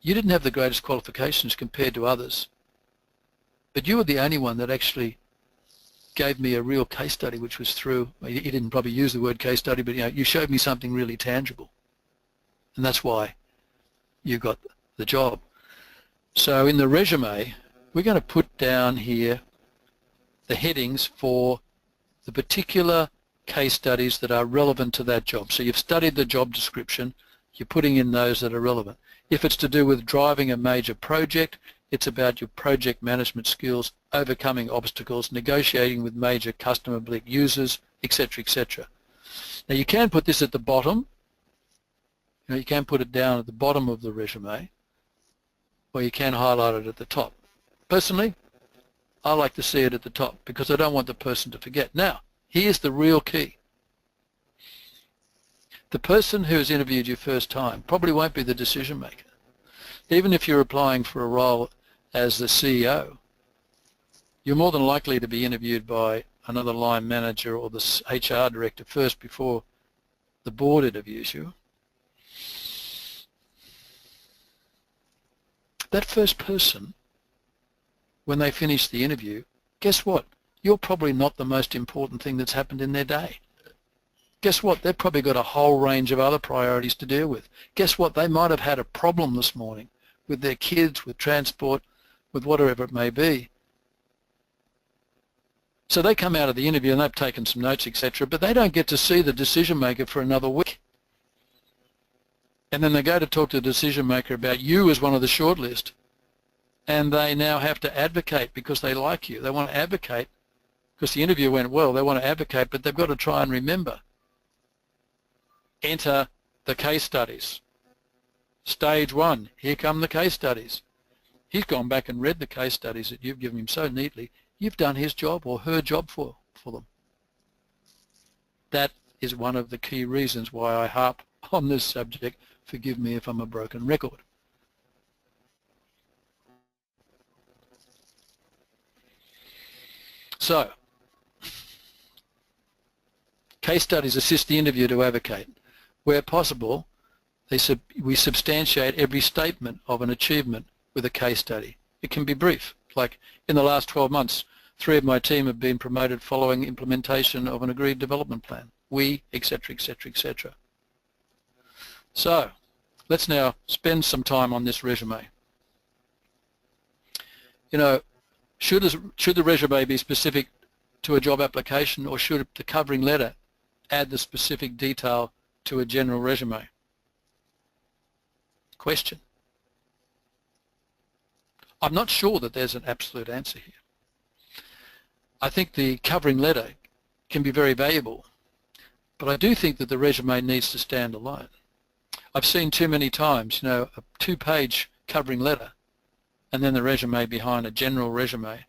you didn't have the greatest qualifications compared to others, but you were the only one that actually gave me a real case study, which was through, he didn't probably use the word case study, but you showed me something really tangible. And that's why you got the job. So in the resume, we're going to put down here the headings for the particular case studies that are relevant to that job. So you've studied the job description, you're putting in those that are relevant. If it's to do with driving a major project, it's about your project management skills, overcoming obstacles, negotiating with major customer users, etc., etc. Now you can put this at the bottom. You can put it down at the bottom of the resume, or you can highlight it at the top. Personally, I like to see it at the top because I don't want the person to forget. Now, here's the real key. The person who has interviewed you first time probably won't be the decision maker. Even if you're applying for a role as the CEO, you're more than likely to be interviewed by another line manager or the HR director first before the board interviews you. That first person, when they finish the interview, guess what? You're probably not the most important thing that's happened in their day. Guess what? They've probably got a whole range of other priorities to deal with. Guess what? They might have had a problem this morning with their kids, with transport, with whatever it may be. So they come out of the interview and they've taken some notes, etc., but they don't get to see the decision maker for another week. And then they go to talk to the decision maker about you as one of the shortlist, and they now have to advocate because they like you. They want to advocate because the interview went well. They want to advocate, but they've got to try and remember. Enter the case studies. Stage 1, here come the case studies. He's gone back and read the case studies that you've given him so neatly. You've done his job or her job for them. That is one of the key reasons why I harp on this subject. Forgive me if I'm a broken record. So, case studies assist the interviewer to advocate. Where possible, we substantiate every statement of an achievement with a case study. It can be brief, like in the last 12 months, 3 of my team have been promoted following implementation of an agreed development plan. We, etc., etc., etc. So, let's now spend some time on this resume. You know, should the resume be specific to a job application, or should the covering letter add the specific detail to a general resume? Question. I'm not sure that there's an absolute answer here. I think the covering letter can be very valuable, but I do think that the resume needs to stand alone. I've seen too many times, a 2-page covering letter and then the resume behind a general resume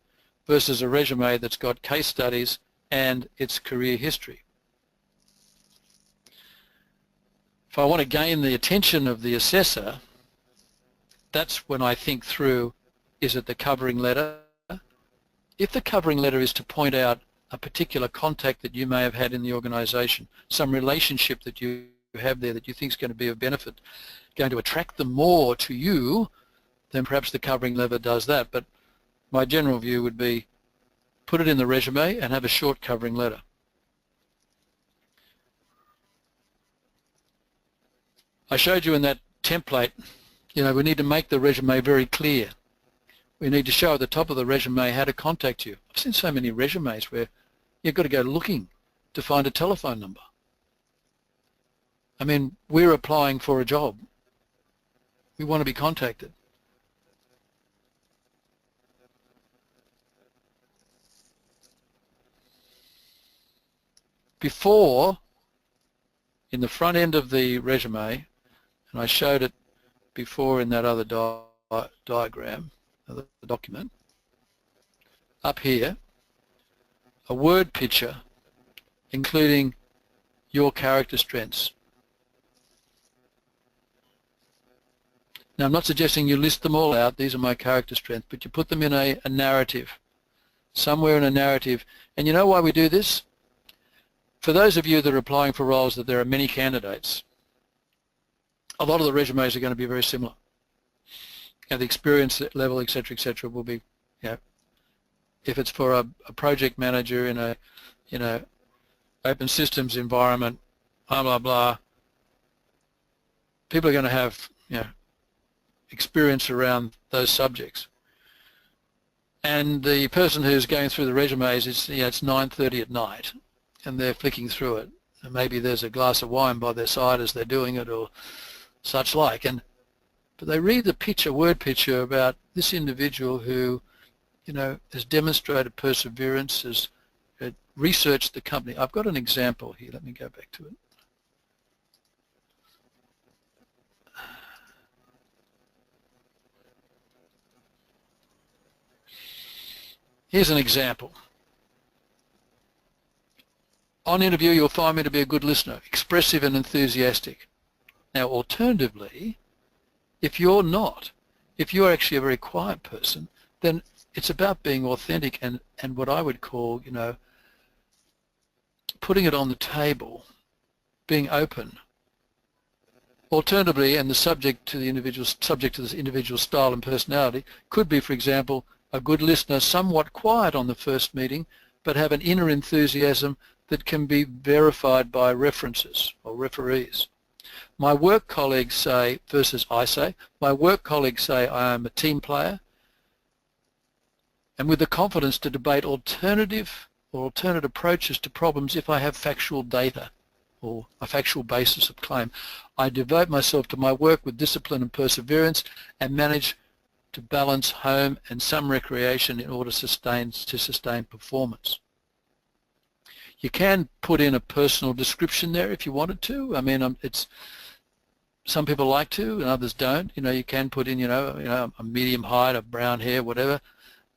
versus a resume that's got case studies and its career history. If I want to gain the attention of the assessor, that's when I think through, is it the covering letter? If the covering letter is to point out a particular contact that you may have had in the organisation, some relationship that you have there that you think is going to be of benefit, going to attract them more to you, then perhaps the covering letter does that. But my general view would be put it in the resume and have a short covering letter. I showed you in that template, we need to make the resume very clear. We need to show at the top of the resume how to contact you. I've seen so many resumes where you've got to go looking to find a telephone number. I mean, we're applying for a job. We want to be contacted. Before, in the front end of the resume, and I showed it before in that other diagram, the document, up here, a word picture including your character strengths. Now, I'm not suggesting you list them all out, these are my character strengths, but you put them in a narrative, somewhere in a narrative. And you know why we do this? For those of you that are applying for roles that there are many candidates, a lot of the resumes are going to be very similar. The experience level, etc., etc., will be, if it's for a project manager in a, open systems environment, blah blah blah. People are going to have, experience around those subjects. And the person who's going through the resumes, it's 9:30 at night, and they're flicking through it. And maybe there's a glass of wine by their side as they're doing it, or such like. But they read the picture, word picture about this individual who, has demonstrated perseverance, has researched the company. I've got an example here. Let me go back to it. Here's an example. On interview, you'll find me to be a good listener, expressive and enthusiastic. Now, alternatively, if you're not, if you're actually a very quiet person, then it's about being authentic and what I would call, putting it on the table, being open. Alternatively, and the subject to the individual style and personality could be, for example, a good listener, somewhat quiet on the first meeting, but have an inner enthusiasm that can be verified by references or referees. My work colleagues say, versus I say, my work colleagues say I am a team player, and with the confidence to debate alternate approaches to problems if I have factual data or a factual basis of claim. I devote myself to my work with discipline and perseverance and manage to balance home and some recreation in order to sustain performance. You can put in a personal description there if you wanted to. I mean, some people like to and others don't. You can put in, a medium height, a brown hair, whatever,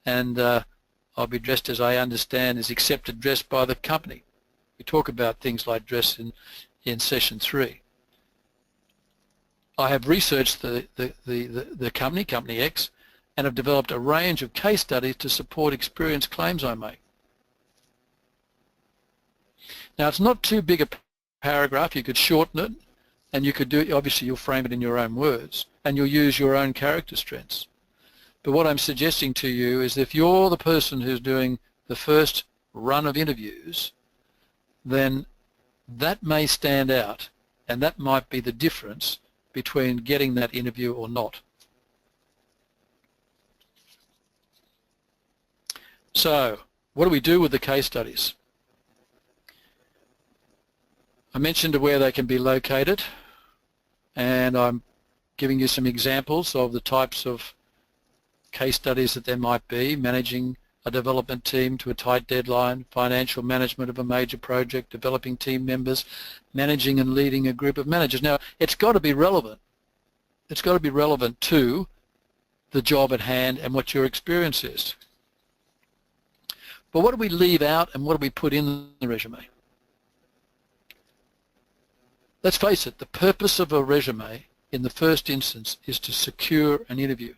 and I'll be dressed as I understand is accepted dress by the company. We talk about things like dress in session 3. I have researched the company X, and have developed a range of case studies to support experience claims I make. Now, it's not too big a paragraph. You could shorten it, and you could do it. Obviously, you'll frame it in your own words, and you'll use your own character strengths. But what I'm suggesting to you is if you're the person who's doing the first run of interviews, then that may stand out, and that might be the difference between getting that interview or not. So, what do we do with the case studies? I mentioned where they can be located, and I'm giving you some examples of the types of case studies that there might be: managing a development team to a tight deadline, financial management of a major project, developing team members, managing and leading a group of managers. Now, it's got to be relevant. It's got to be relevant to the job at hand and what your experience is. But what do we leave out and what do we put in the resume? Let's face it, the purpose of a resume in the first instance is to secure an interview.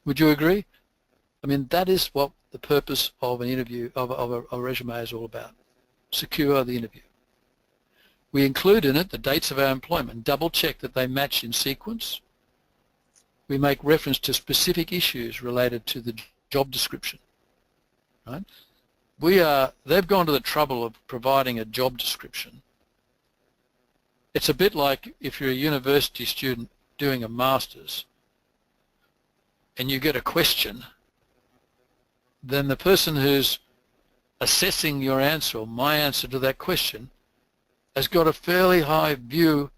Would you agree? I mean, that is what the purpose of an interview, of a resume is all about. Secure the interview. We include in it the dates of our employment, double check that they match in sequence. We make reference to specific issues related to the job description. Right? They've gone to the trouble of providing a job description. It's a bit like if you're a university student doing a master's and you get a question, then the person who's assessing your answer or my answer to that question has got a fairly high view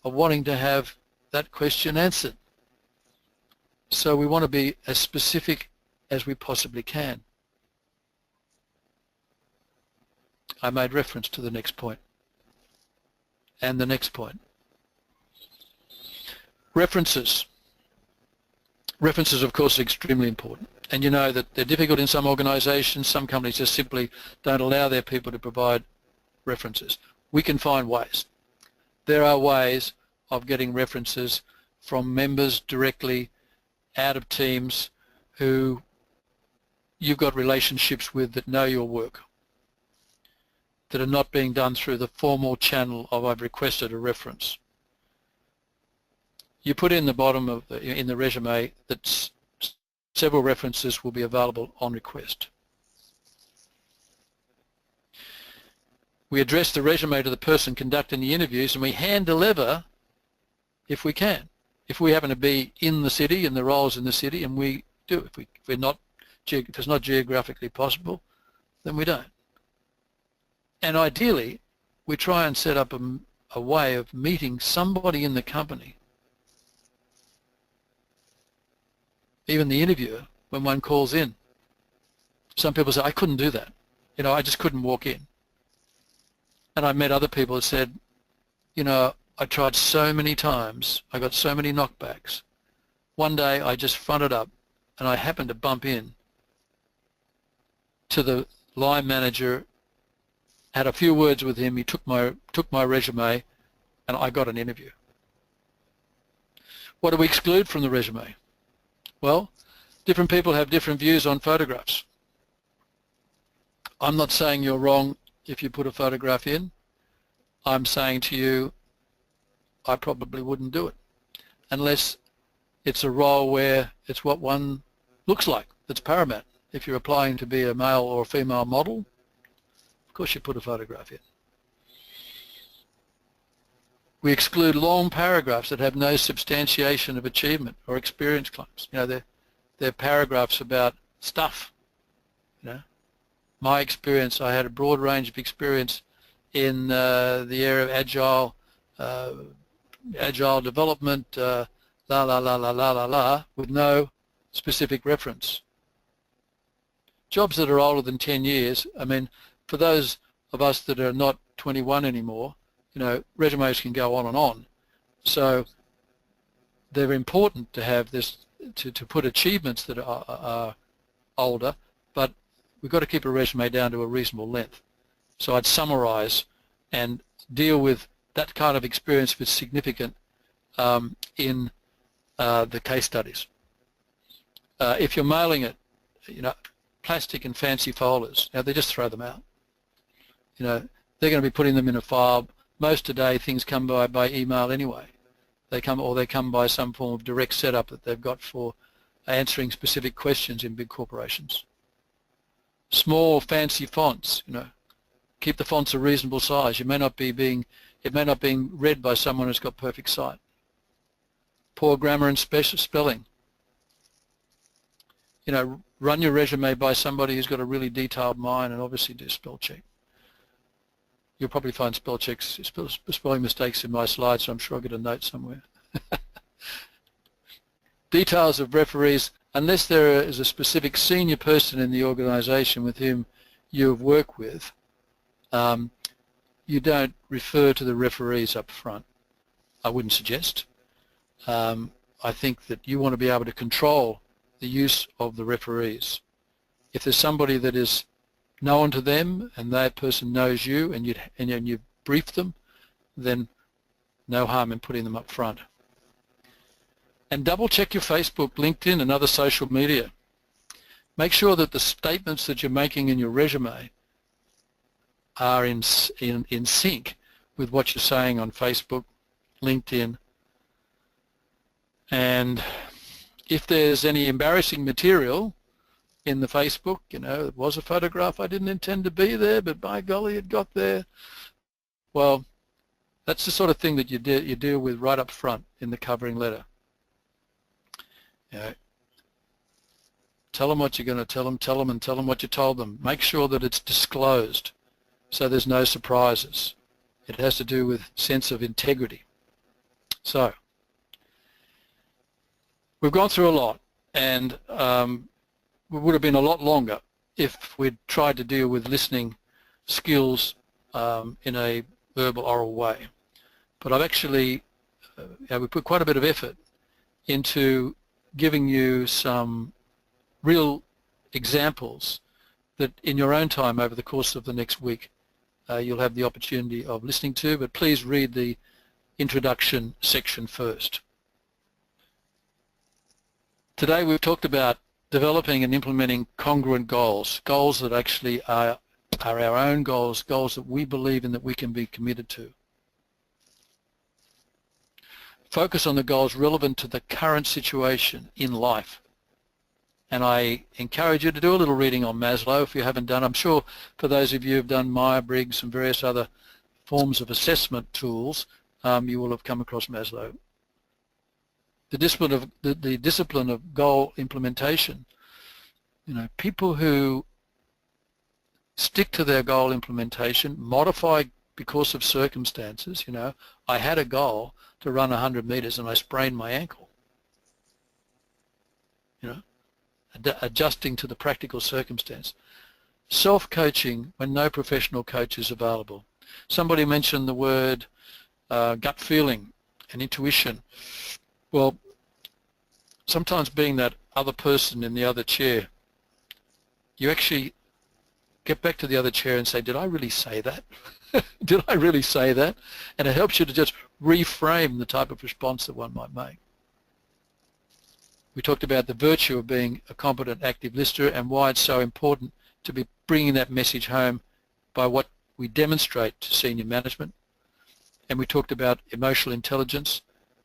of wanting to have that question answered. So we want to be as specific as we possibly can. I made reference to the next point and the next point. References. References, of course, are extremely important. And you know that they're difficult in some organisations. Some companies just simply don't allow their people to provide references. We can find ways. There are ways of getting references from members directly out of teams who you've got relationships with that know your work, that are not being done through the formal channel of I've requested a reference. You put in the bottom of in the resume that several references will be available on request. We address the resume to the person conducting the interviews, and we hand deliver if we can. If we happen to be in the city and the roles in the city, and we do. If we're not if it's not geographically possible, then we don't. And ideally, we try and set up a way of meeting somebody in the company, even the interviewer, when one calls in. Some people say, I couldn't do that. You know, I just couldn't walk in. And I met other people that said, you know, I tried so many times, I got so many knockbacks. One day I just fronted up and I happened to bump in to the line manager, had a few words with him, he took my resume, and I got an interview. What do we exclude from the resume? Well, different people have different views on photographs. I'm not saying you're wrong if you put a photograph in. I'm saying to you, I probably wouldn't do it unless it's a role where it's what one looks like that's paramount. If you're applying to be a male or a female model, of course you put a photograph in. We exclude long paragraphs that have no substantiation of achievement or experience claims. You know, they're paragraphs about stuff. You know, my experience, I had a broad range of experience in the area of agile development, la la la la la la la, with no specific reference. Jobs that are older than 10 years, I mean, for those of us that are not 21 anymore, you know, resumes can go on and on. So they're important to have this, to put achievements that are older, but we've got to keep a resume down to a reasonable length. So I'd summarize and deal with that kind of experience if it's significant in the case studies. If you're mailing it, you know, plastic and fancy folders, you know, they just throw them out. You know, they're going to be putting them in a file. Most today things come by email anyway. They come by some form of direct setup that they've got for answering specific questions in big corporations. Small fancy fonts, you know, keep the fonts a reasonable size. It may not be being read by someone who's got perfect sight. Poor grammar and spelling. You know, run your resume by somebody who's got a really detailed mind, and obviously do spell check. You'll probably find spelling mistakes in my slides, so I'm sure I'll get a note somewhere. Details of referees, unless there is a specific senior person in the organisation with whom you have worked with, you don't refer to the referees up front. I wouldn't suggest. I think that you want to be able to control the use of the referees. If there's somebody that is known to them and that person knows you and you've briefed them, then no harm in putting them up front. And double check your Facebook, LinkedIn and other social media. Make sure that the statements that you're making in your resume are in sync with what you're saying on Facebook, LinkedIn, and if there's any embarrassing material in the Facebook, you know, it was a photograph, I didn't intend to be there, but by golly, it got there. Well, that's the sort of thing that you deal with right up front in the covering letter. You know, tell them what you're going to tell them, and tell them what you told them. Make sure that it's disclosed so there's no surprises. It has to do with sense of integrity. So, we've gone through a lot, and it would have been a lot longer if we'd tried to deal with listening skills in a verbal oral way. But I've actually, we put quite a bit of effort into giving you some real examples that in your own time over the course of the next week you'll have the opportunity of listening to, but please read the introduction section first. Today we've talked about developing and implementing congruent goals, goals that actually are our own goals, goals that we believe in, that we can be committed to. Focus on the goals relevant to the current situation in life. And I encourage you to do a little reading on Maslow if you haven't done. I'm sure for those of you who have done Myers-Briggs and various other forms of assessment tools, you will have come across Maslow. The discipline of goal implementation People who stick to their goal implementation, modify because of circumstances. I had a goal to run 100 meters and I sprained my ankle. Adjusting to the practical circumstance. Self-coaching when no professional coach is available. Somebody mentioned the word gut feeling and intuition. Well, sometimes being that other person in the other chair, you actually get back to the other chair and say, did I really say that? Did I really say that? And it helps you to just reframe the type of response that one might make. We talked about the virtue of being a competent active listener and why it's so important to be bringing that message home by what we demonstrate to senior management. And we talked about emotional intelligence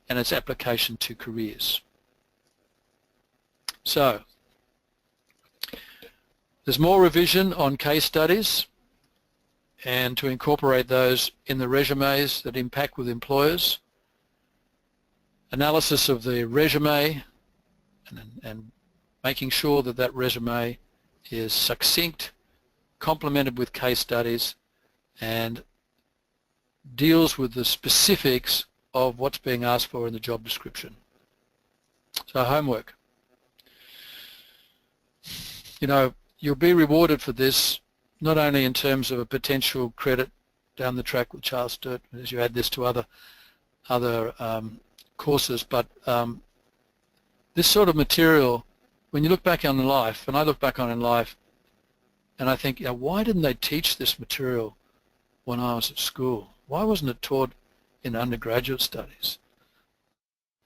and its application to careers. So, there's more revision on case studies and to incorporate those in the resumes that impact with employers. Analysis of the resume and making sure that that resume is succinct, complemented with case studies, and deals with the specifics of what's being asked for in the job description. So homework. You'll be rewarded for this, not only in terms of a potential credit down the track with Charles Sturt as you add this to other courses, but this sort of material, when you look back on life, and I look back on in life, and I think, why didn't they teach this material when I was at school? Why wasn't it taught in undergraduate studies?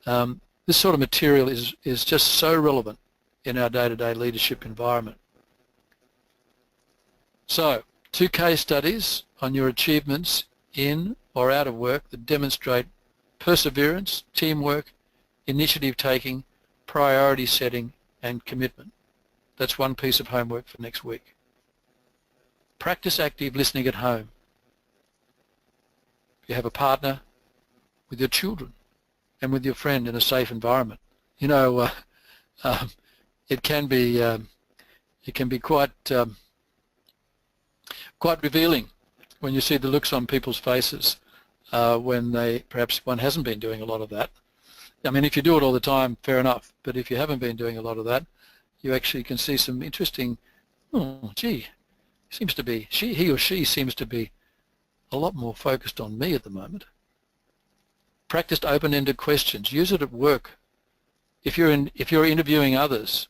This sort of material is just so relevant in our day-to-day leadership environment. So, 2 case studies on your achievements in or out of work that demonstrate perseverance, teamwork, initiative taking, priority setting, and commitment. That's one piece of homework for next week. Practice active listening at home. If you have a partner, with your children, and with your friend in a safe environment. It can be quite revealing when you see the looks on people's faces when perhaps one hasn't been doing a lot of that. I mean, if you do it all the time, fair enough, but if you haven't been doing a lot of that, you actually can see some interesting, he or she seems to be a lot more focused on me at the moment. Practice open-ended questions. Use it at work. If you're interviewing others,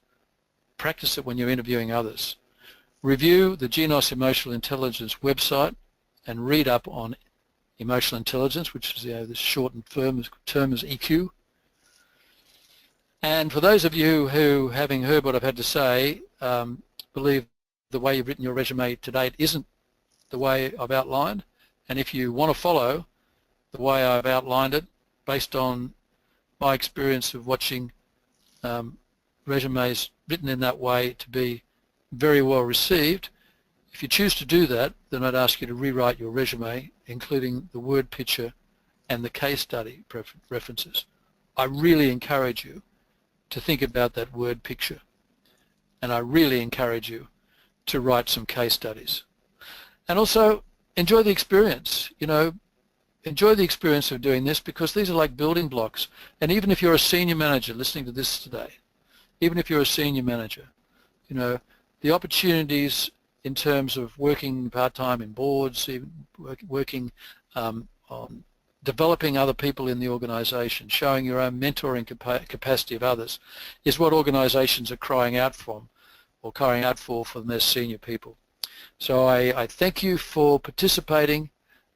practice it when you're interviewing others. Review the Genos Emotional Intelligence website and read up on emotional intelligence, which is the shortened term is EQ. And for those of you who, having heard what I've had to say, believe the way you've written your resume to date isn't the way I've outlined, and if you want to follow the way I've outlined it based on my experience of watching resumes written in that way to be very well received, if you choose to do that, then I'd ask you to rewrite your resume, including the word picture and the case study references. I really encourage you to think about that word picture, and I really encourage you to write some case studies. And also enjoy the experience, enjoy the experience of doing this, because these are like building blocks. And even if you're a senior manager listening to this today, even if you're a senior manager, the opportunities in terms of working part-time in boards, even working on developing other people in the organization, showing your own mentoring capacity of others, is what organizations are crying out for from their senior people. So I thank you for participating.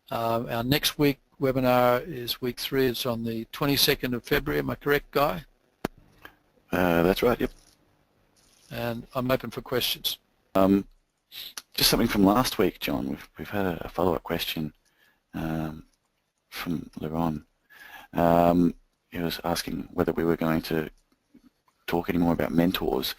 Our next week webinar is week 3. It's on the 22nd of February. Am I correct, Guy? That's right, yep. And I'm open for questions. Just something from last week, John. We've had a follow-up question from Leron. He was asking whether we were going to talk any more about mentors.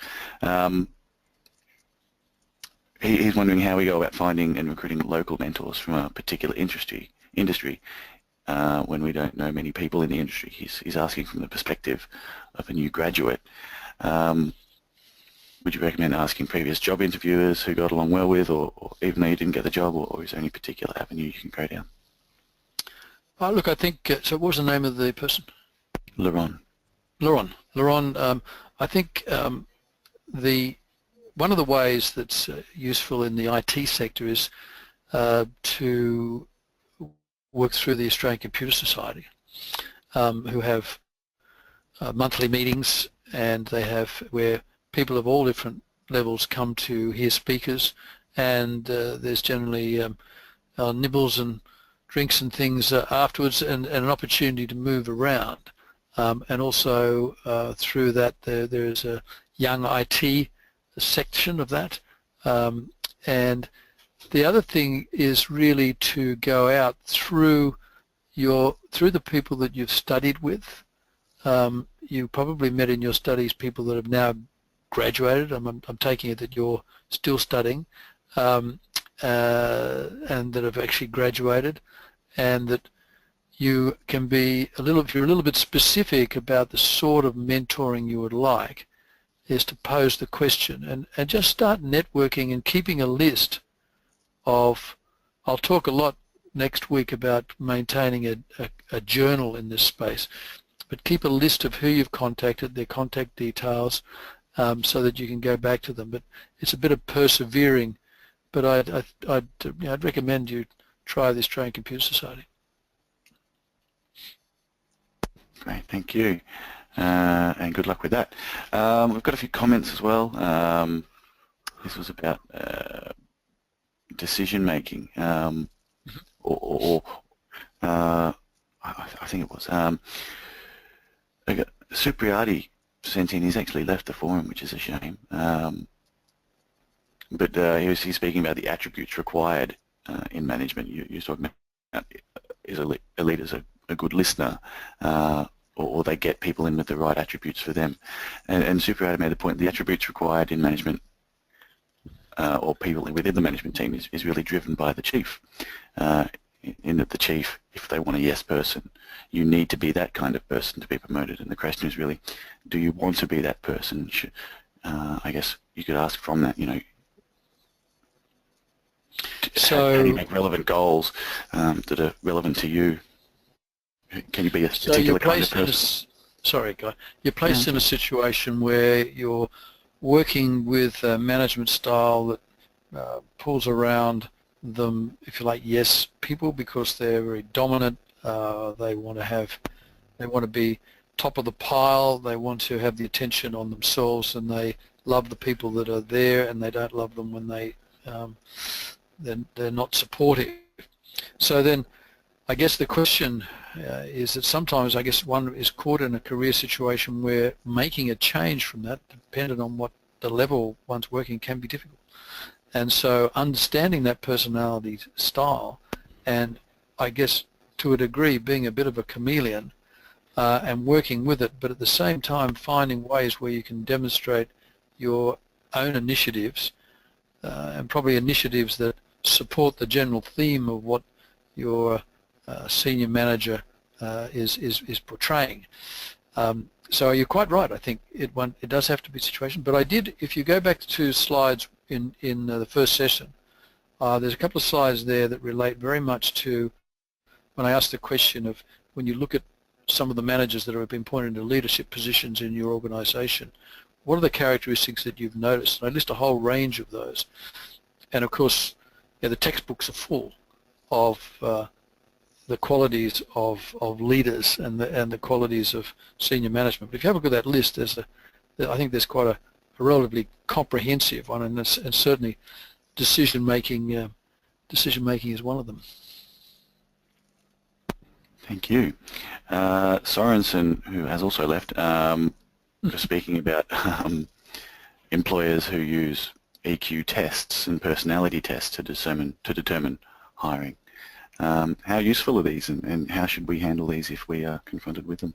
He's wondering how we go about finding and recruiting local mentors from a particular industry when we don't know many people in the industry. He's asking from the perspective of a new graduate. would you recommend asking previous job interviewers who got along well with, or even though you didn't get the job, or is there any particular avenue you can go down? Look, I think, so what was the name of the person? Laron. Laron, I think one of the ways that's useful in the IT sector is to work through the Australian Computer Society, who have monthly meetings, and they have where people of all different levels come to hear speakers, and there's generally nibbles and drinks and things afterwards, and an opportunity to move around. And also through that there's a young IT section of that. And the other thing is really to go out through the people that you've studied with. You probably met in your studies people that have now graduated. I'm taking it that you're still studying, and that have actually graduated, and that you can be if you're a little bit specific about the sort of mentoring you would like, is to pose the question and just start networking and keeping a list of, I'll talk a lot next week about maintaining a journal in this space, but keep a list of who you've contacted, their contact details, so that you can go back to them. But it's a bit of persevering, but I'd recommend you try the Australian Computer Society. Great, thank you, and good luck with that. We've got a few comments as well. This was about decision making, or I think it was. Supriati sent in. He's actually left the forum, which is a shame. But he's speaking about the attributes required in management. You're talking about is a leader a good listener, or they get people in with the right attributes for them. And Supriati made the point, the attributes required in management, or people within the management team, is really driven by the chief. In that the chief, if they want a yes person, you need to be that kind of person to be promoted. And the question is really, do you want to be that person? I guess you could ask from that, so how do you make relevant goals that are relevant to you? Can you be a particular kind of person? Sorry, Guy. You're placed in a situation where you're working with a management style that pulls around them, if you like, yes people, because they're very dominant. They want to be top of the pile. They want to have the attention on themselves, and they love the people that are there, and they don't love them when they're not supportive. So then, I guess the question is that sometimes I guess one is caught in a career situation where making a change from that, depending on what the level one's working, can be difficult. And so understanding that personality style, and I guess to a degree being a bit of a chameleon and working with it, but at the same time finding ways where you can demonstrate your own initiatives, and probably initiatives that support the general theme of what your senior manager is portraying. So you're quite right. I think it does have to be a situation. But if you go back to slides in the first session, there's a couple of slides there that relate very much to when I asked the question of, when you look at some of the managers that have been appointed into leadership positions in your organization, what are the characteristics that you've noticed? And I list a whole range of those. And of course, the textbooks are full of the qualities of leaders and the qualities of senior management. But if you have a look at that list, I think there's quite a relatively comprehensive one, and certainly decision making is one of them. Thank you. Sorensen, who has also left, was speaking about employers who use EQ tests and personality tests to determine hiring. How useful are these, and how should we handle these if we are confronted with them?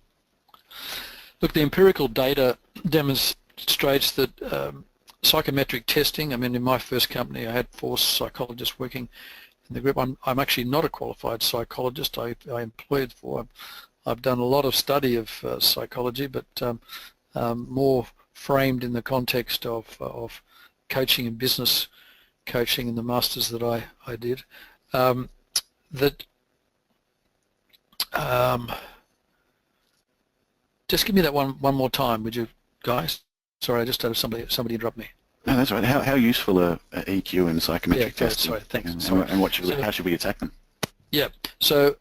Look, the empirical data demonstrates that psychometric testing, I mean, in my first company I had 4 psychologists working in the group. I'm actually not a qualified psychologist. I employed 4. I've done a lot of study of psychology, but more framed in the context of coaching and business coaching in the masters that I did, just give me that one more time, would you guys? Sorry, I just had somebody interrupt me. No, that's right. How useful are EQ and psychometric testing? Sorry, thanks. And how should we attack them? Yeah. So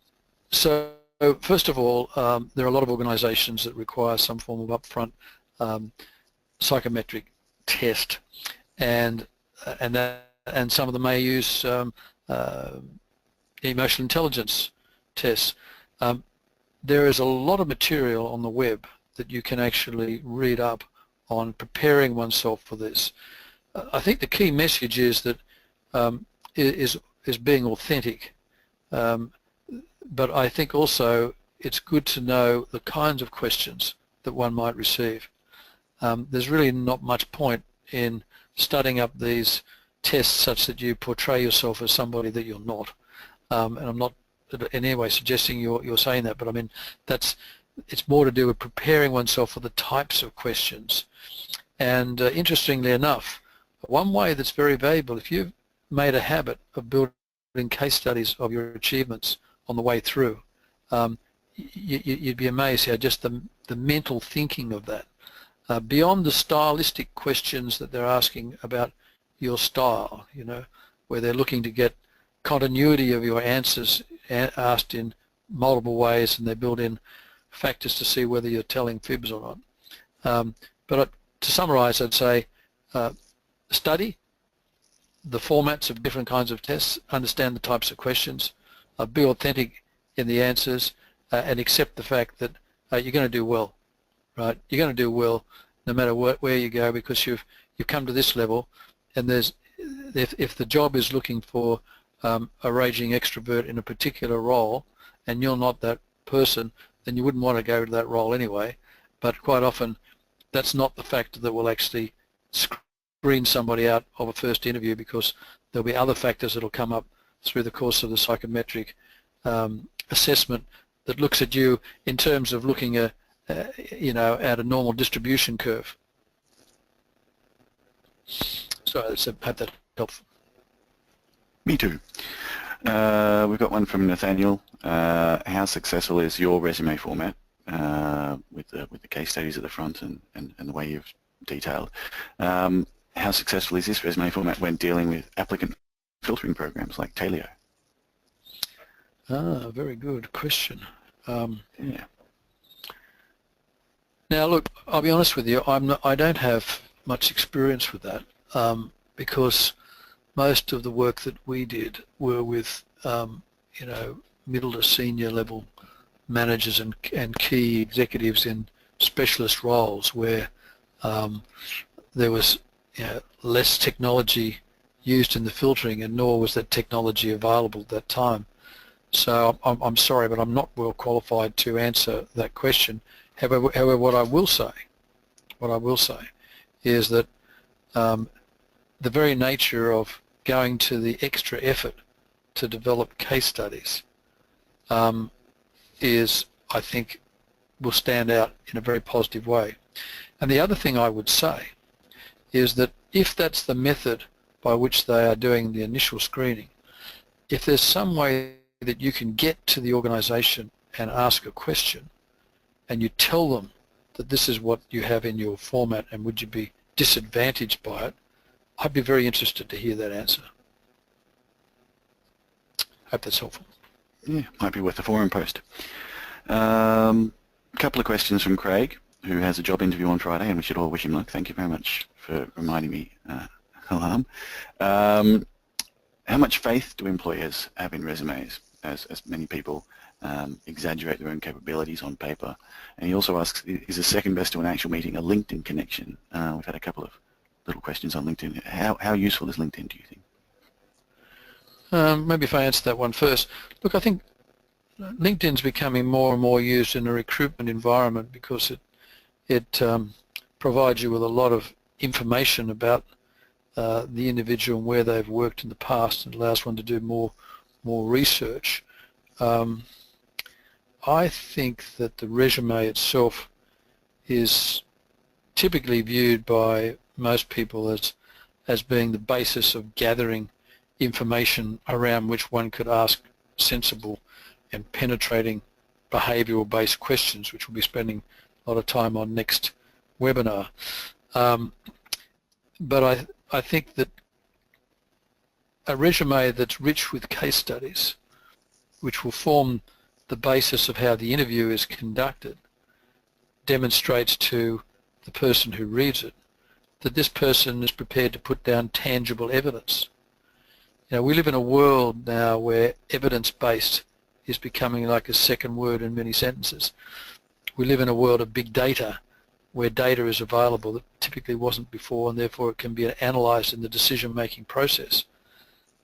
first of all, there are a lot of organisations that require some form of upfront psychometric test, and some of them may use emotional intelligence tests. There is a lot of material on the web that you can actually read up on preparing oneself for this. I think the key message is that is being authentic, but I think also it's good to know the kinds of questions that one might receive. There's really not much point in studying up these tests such that you portray yourself as somebody that you're not. And I'm not in any way suggesting you're saying that, but I mean it's more to do with preparing oneself for the types of questions. And interestingly enough, one way that's very valuable, if you've made a habit of building case studies of your achievements on the way through, you'd be amazed how just the mental thinking of that, beyond the stylistic questions that they're asking about your style, you know, where they're looking to get continuity of your answers asked in multiple ways, and they build in factors to see whether you're telling fibs or not. But to summarize, I'd say study the formats of different kinds of tests, understand the types of questions, be authentic in the answers, and accept the fact that you're going to do well, right? You're going to do well no matter where you go, because you've come to this level, and if the job is looking for a raging extrovert in a particular role, and you're not that person, then you wouldn't want to go to that role anyway. But quite often, that's not the factor that will actually screen somebody out of a first interview, because there'll be other factors that will come up through the course of the psychometric assessment that looks at you in terms of looking at, at a normal distribution curve. So I hope that helps. Me too. We've got one from Nathaniel. How successful is your resume format with the case studies at the front and the way you've detailed? How successful is this resume format when dealing with applicant filtering programs like Taleo? Very good question. Yeah. Now, look, I'll be honest with you. I don't have much experience with that because most of the work that we did were with, middle to senior level managers and key executives in specialist roles where there was less technology used in the filtering, and nor was that technology available at that time. So I'm sorry, but I'm not well qualified to answer that question. However, what I will say is that the very nature of going to the extra effort to develop case studies is, I think, will stand out in a very positive way. And the other thing I would say is that if that's the method by which they are doing the initial screening, if there's some way that you can get to the organisation and ask a question and you tell them that this is what you have in your format and would you be disadvantaged by it, I'd be very interested to hear that answer. Hope that's helpful. Yeah, might be worth a forum post. A couple of questions from Craig, who has a job interview on Friday, and we should all wish him luck. Thank you very much for reminding me, Alarm. How much faith do employers have in resumes, as many people exaggerate their own capabilities on paper? And he also asks, is the second best to an actual meeting a LinkedIn connection? We've had a couple of little questions on LinkedIn. How useful is LinkedIn, do you think? Maybe if I answer that one first. Look, I think LinkedIn's becoming more and more used in a recruitment environment because it provides you with a lot of information about the individual and where they've worked in the past, and allows one to do more research. I think that the resume itself is typically viewed by most people as being the basis of gathering information around which one could ask sensible and penetrating behavioural-based questions, which we'll be spending a lot of time on next webinar. But I think that a resume that's rich with case studies, which will form the basis of how the interview is conducted, demonstrates to the person who reads it that this person is prepared to put down tangible evidence. You know, we live in a world now where evidence-based is becoming like a second word in many sentences. We live in a world of big data, where data is available that typically wasn't before, and therefore it can be analysed in the decision-making process.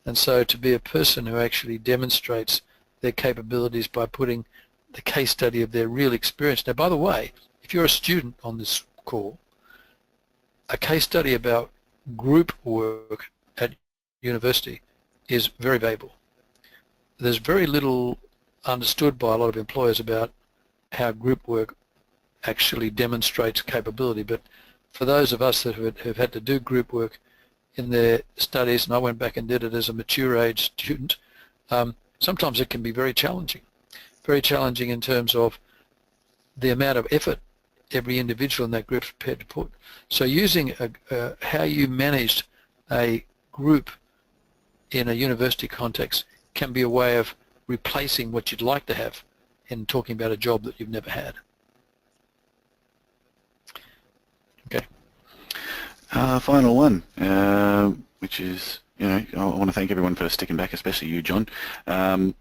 And so to be a person who actually demonstrates their capabilities by putting the case study of their real experience. Now, by the way, if you're a student on this call, a case study about group work at university is very valuable. There's very little understood by a lot of employers about how group work actually demonstrates capability, but for those of us that have had to do group work in their studies, and I went back and did it as a mature age student, sometimes it can be very challenging in terms of the amount of effort every individual in that group is prepared to put. So using how you managed a group in a university context can be a way of replacing what you'd like to have in talking about a job that you've never had. Okay. Final one, which is, I want to thank everyone for sticking back, especially you, John. And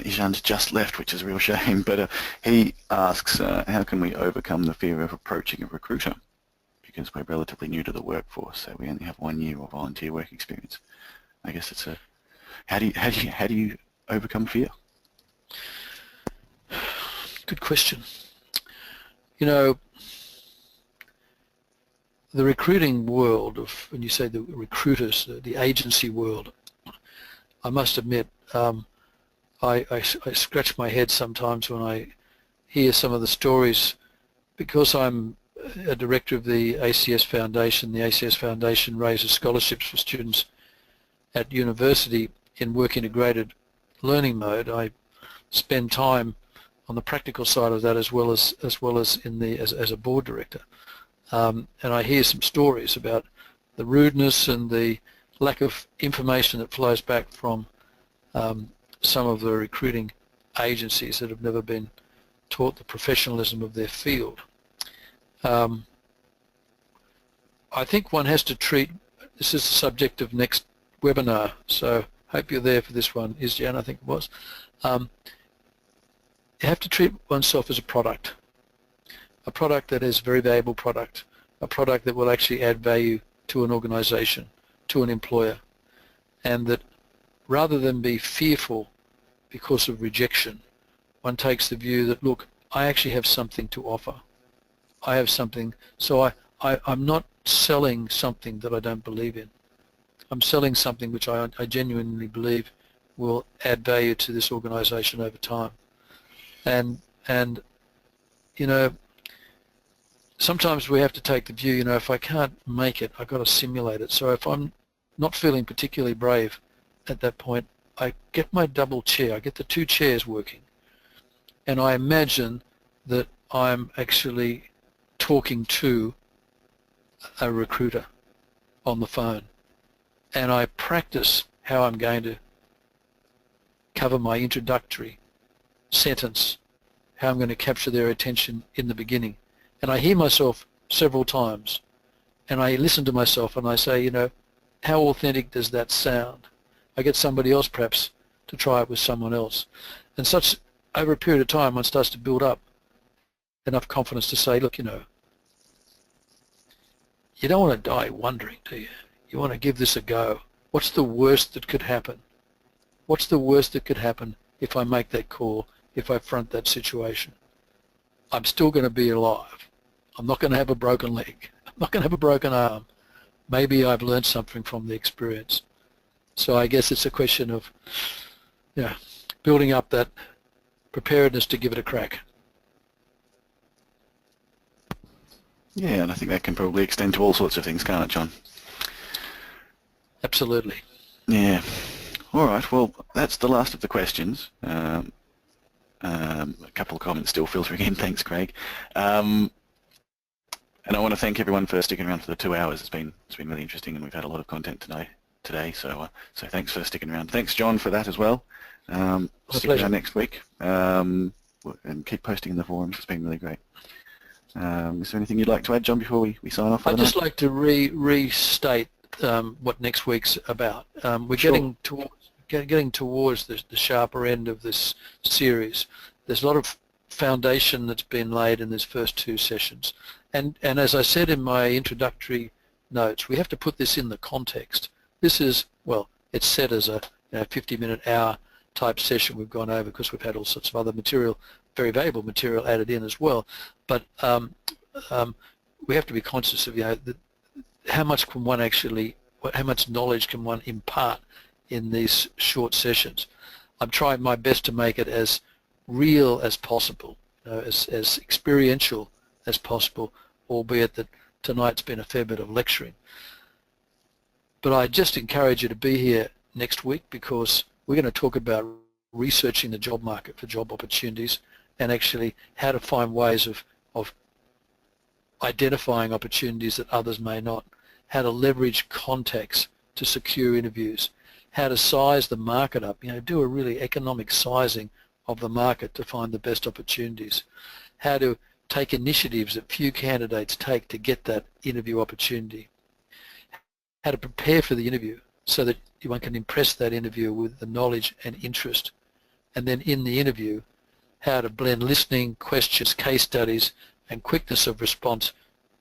Ijan's just left, which is a real shame, but he asks, how can we overcome the fear of approaching a recruiter? Because we're relatively new to the workforce, so we only have 1 year of volunteer work experience. I guess it's how do you overcome fear? Good question. You know, the recruiting world of, when you say the recruiters, the agency world, I must admit, I scratch my head sometimes when I hear some of the stories, because I'm a director of the ACS Foundation. The ACS Foundation raises scholarships for students at university in work integrated learning mode. I spend time on the practical side of that as well as in the as a board director, and I hear some stories about the rudeness and the lack of information that flows back from some of the recruiting agencies that have never been taught the professionalism of their field. I think one has to treat, this is the subject of next webinar, so hope you're there for this one, Isjan, I think it was. You have to treat oneself as a product that is a very valuable product, a product that will actually add value to an organization, to an employer, and that rather than be fearful because of rejection, one takes the view that, look, I actually have something to offer. I have something, so I'm not selling something that I don't believe in. I'm selling something which I genuinely believe will add value to this organization over time. And you know, sometimes we have to take the view, you know, if I can't make it, I've got to simulate it. So if I'm not feeling particularly brave at that point, I get my double chair, I get the 2 chairs working, and I imagine that I'm actually talking to a recruiter on the phone, and I practice how I'm going to cover my introductory sentence, how I'm going to capture their attention in the beginning. And I hear myself several times, and I listen to myself and I say, you know, how authentic does that sound? I get somebody else perhaps to try it with someone else. And such, over a period of time, one starts to build up enough confidence to say, look, you know, you don't want to die wondering, do you? You want to give this a go. What's the worst that could happen? What's the worst that could happen if I make that call, if I front that situation? I'm still going to be alive. I'm not going to have a broken leg. I'm not going to have a broken arm. Maybe I've learned something from the experience. So I guess it's a question of, building up that preparedness to give it a crack. Yeah, and I think that can probably extend to all sorts of things, can't it, John? Absolutely. Yeah. All right. Well, that's the last of the questions. A couple of comments still filtering in. Thanks, Craig. And I want to thank everyone for sticking around for the 2 hours. It's been really interesting, and we've had a lot of content today. So thanks for sticking around. Thanks, John, for that as well. Stick around next week, and keep posting in the forums. It's been really great. Is there anything you'd like to add, John, before we sign off? I'd just like to restate what next week's about. We're getting towards the sharper end of this series. There's a lot of foundation that's been laid in these first 2 sessions, and as I said in my introductory notes, we have to put this in the context. This is, well, it's set as a 50-minute, hour type session we've gone over because we've had all sorts of other material, very valuable material added in as well. But we have to be conscious of how much can one actually, how much knowledge can one impart in these short sessions. I'm trying my best to make it as real as possible, as experiential as possible, albeit that tonight's been a fair bit of lecturing. But I just encourage you to be here next week because we're going to talk about researching the job market for job opportunities and actually how to find ways of identifying opportunities that others may not, how to leverage contacts to secure interviews, how to size the market up, do a really economic sizing of the market to find the best opportunities, how to take initiatives that few candidates take to get that interview opportunity, how to prepare for the interview so that one can impress that interviewer with the knowledge and interest, and then in the interview, how to blend listening, questions, case studies, and quickness of response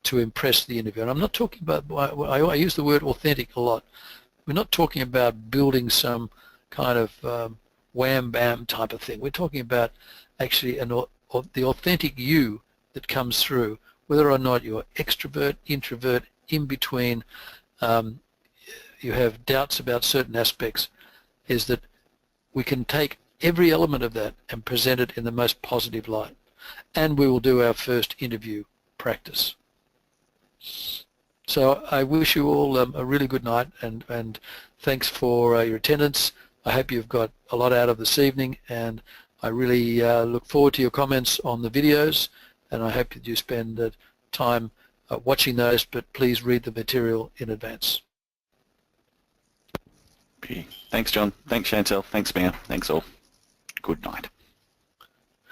to impress the interviewer. And I'm not talking about, I use the word authentic a lot. We're not talking about building some kind of wham-bam type of thing. We're talking about actually the authentic you that comes through, whether or not you're extrovert, introvert, in between, you have doubts about certain aspects, is that we can take every element of that and present it in the most positive light. And we will do our first interview practice. So I wish you all a really good night, and thanks for your attendance. I hope you've got a lot out of this evening, and I really look forward to your comments on the videos, and I hope that you spend time watching those, but please read the material in advance. Thanks, John. Thanks, Chantel. Thanks, Mia. Thanks all. Good night.